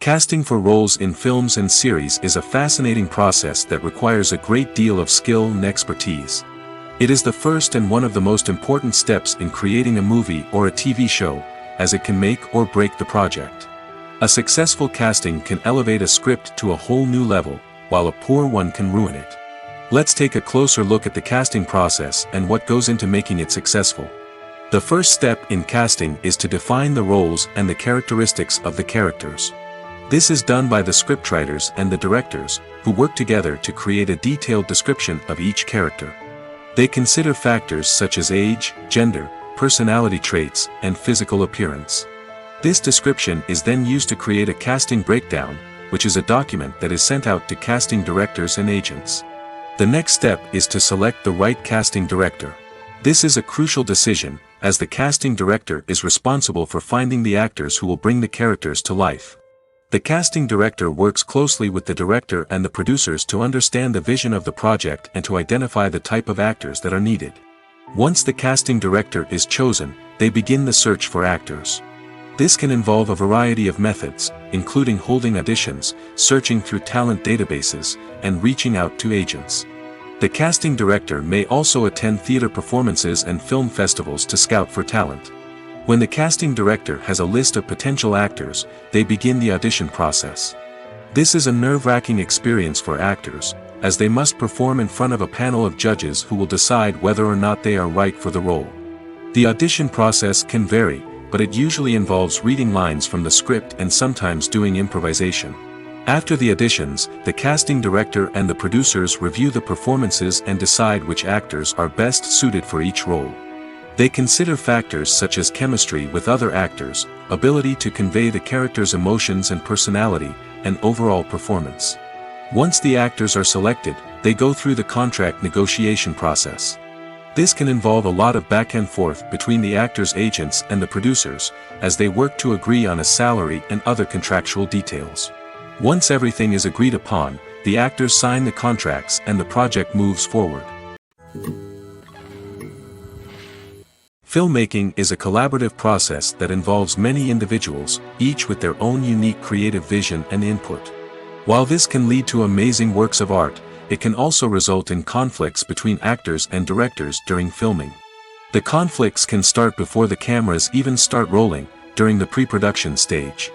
Casting for roles in films and series is a fascinating process that requires a great deal of skill and expertise. It is the first and one of the most important steps in creating a movie or a TV show, as it can make or break the project. A successful casting can elevate a script to a whole new level, while a poor one can ruin it. Let's take a closer look at the casting process and what goes into making it successful. The first step in casting is to define the roles and the characteristics of the characters. This is done by the scriptwriters and the directors, who work together to create a detailed description of each character. They consider factors such as age, gender, personality traits, and physical appearance. This description is then used to create a casting breakdown, which is a document that is sent out to casting directors and agents. The next step is to select the right casting director. This is a crucial decision, as the casting director is responsible for finding the actors who will bring the characters to life. The casting director works closely with the director and the producers to understand the vision of the project and to identify the type of actors that are needed. Once the casting director is chosen, they begin the search for actors. This can involve a variety of methods, including holding auditions, searching through talent databases, and reaching out to agents. The casting director may also attend theater performances and film festivals to scout for talent. When the casting director has a list of potential actors, they begin the audition process. This is a nerve-wracking experience for actors, as they must perform in front of a panel of judges who will decide whether or not they are right for the role. The audition process can vary, but it usually involves reading lines from the script and sometimes doing improvisation. After the auditions, the casting director and the producers review the performances and decide which actors are best suited for each role. They consider factors such as chemistry with other actors, ability to convey the character's emotions and personality, and overall performance. Once the actors are selected, they go through the contract negotiation process. This can involve a lot of back and forth between the actors' agents and the producers, as they work to agree on a salary and other contractual details. Once everything is agreed upon, the actors sign the contracts and the project moves forward. Filmmaking is a collaborative process that involves many individuals, each with their own unique creative vision and input. While this can lead to amazing works of art, it can also result in conflicts between actors and directors during filming. The conflicts can start before the cameras even start rolling, during the pre-production stage.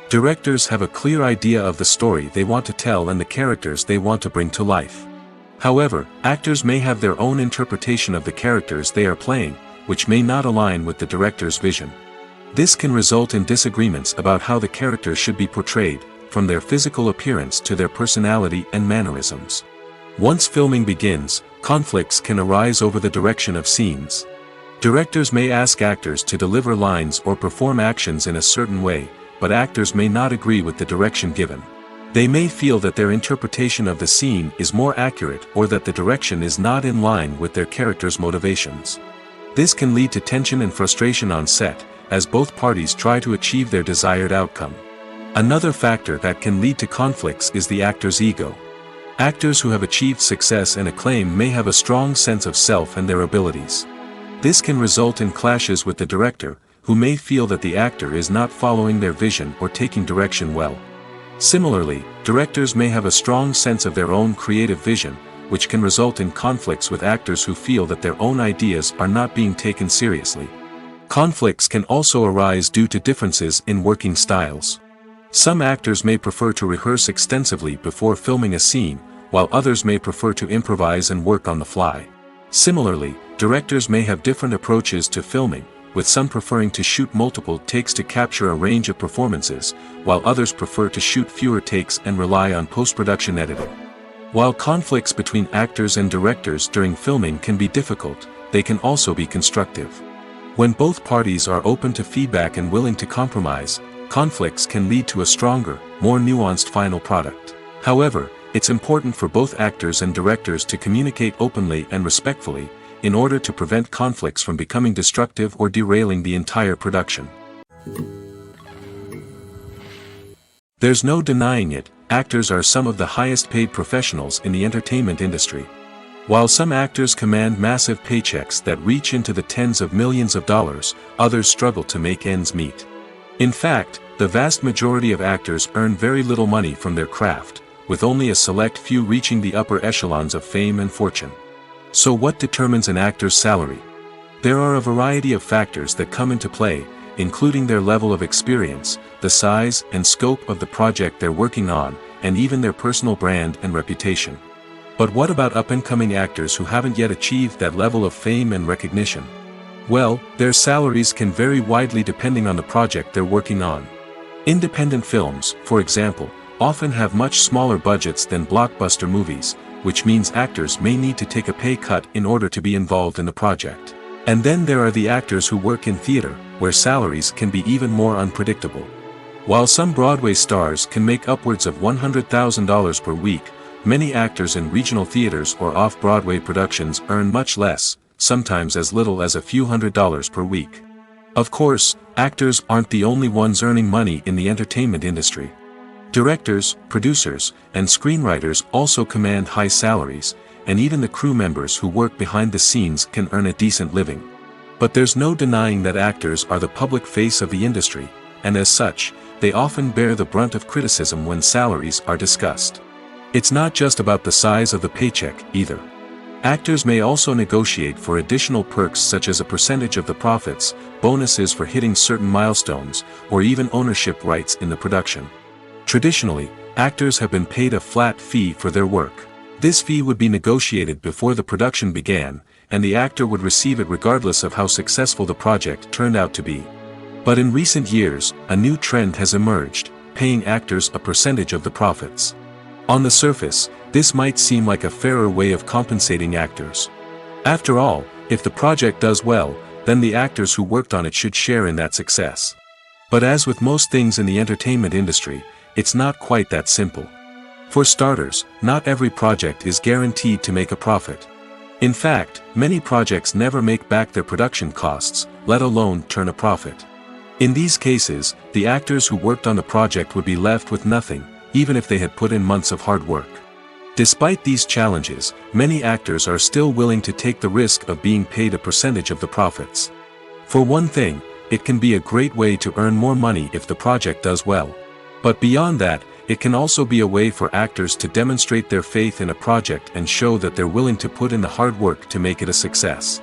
Directors have a clear idea of the story they want to tell and the characters they want to bring to life. However, actors may have their own interpretation of the characters they are playing, which may not align with the director's vision. This can result in disagreements about how the characters should be portrayed, from their physical appearance to their personality and mannerisms. Once filming begins, conflicts can arise over the direction of scenes. Directors may ask actors to deliver lines or perform actions in a certain way, but actors may not agree with the direction given. They may feel that their interpretation of the scene is more accurate or that the direction is not in line with their character's motivations. This can lead to tension and frustration on set, as both parties try to achieve their desired outcome. Another factor that can lead to conflicts is the actor's ego. Actors who have achieved success and acclaim may have a strong sense of self and their abilities. This can result in clashes with the director, who may feel that the actor is not following their vision or taking direction well. Similarly, directors may have a strong sense of their own creative vision, which can result in conflicts with actors who feel that their own ideas are not being taken seriously. Conflicts can also arise due to differences in working styles. Some actors may prefer to rehearse extensively before filming a scene, while others may prefer to improvise and work on the fly. Similarly, directors may have different approaches to filming, with some preferring to shoot multiple takes to capture a range of performances, while others prefer to shoot fewer takes and rely on post-production editing. While conflicts between actors and directors during filming can be difficult, they can also be constructive. When both parties are open to feedback and willing to compromise, conflicts can lead to a stronger, more nuanced final product. However, it's important for both actors and directors to communicate openly and respectfully, in order to prevent conflicts from becoming destructive or derailing the entire production. There's no denying it, actors are some of the highest paid professionals in the entertainment industry. While some actors command massive paychecks that reach into the tens of millions of dollars, others struggle to make ends meet. In fact, the vast majority of actors earn very little money from their craft, with only a select few reaching the upper echelons of fame and fortune. So what determines an actor's salary? There are a variety of factors that come into play, including their level of experience, the size and scope of the project they're working on, and even their personal brand and reputation. But what about up-and-coming actors who haven't yet achieved that level of fame and recognition? Well, their salaries can vary widely depending on the project they're working on. Independent films, for example, often have much smaller budgets than blockbuster movies, which means actors may need to take a pay cut in order to be involved in the project. And then there are the actors who work in theater, where salaries can be even more unpredictable. While some Broadway stars can make upwards of $100,000 per week, many actors in regional theaters or off-Broadway productions earn much less, sometimes as little as a few $100s per week. Of course, actors aren't the only ones earning money in the entertainment industry. Directors, producers, and screenwriters also command high salaries, and even the crew members who work behind the scenes can earn a decent living. But there's no denying that actors are the public face of the industry, and as such, they often bear the brunt of criticism when salaries are discussed. It's not just about the size of the paycheck, either. Actors may also negotiate for additional perks such as a percentage of the profits, bonuses for hitting certain milestones, or even ownership rights in the production. Traditionally, actors have been paid a flat fee for their work. This fee would be negotiated before the production began, and the actor would receive it regardless of how successful the project turned out to be. But in recent years, a new trend has emerged, paying actors a percentage of the profits. On the surface, this might seem like a fairer way of compensating actors. After all, if the project does well, then the actors who worked on it should share in that success. But as with most things in the entertainment industry, it's not quite that simple. For starters, not every project is guaranteed to make a profit. In fact, many projects never make back their production costs, let alone turn a profit. In these cases, the actors who worked on the project would be left with nothing, even if they had put in months of hard work. Despite these challenges, many actors are still willing to take the risk of being paid a percentage of the profits. For one thing, it can be a great way to earn more money if the project does well. But beyond that, it can also be a way for actors to demonstrate their faith in a project and show that they're willing to put in the hard work to make it a success.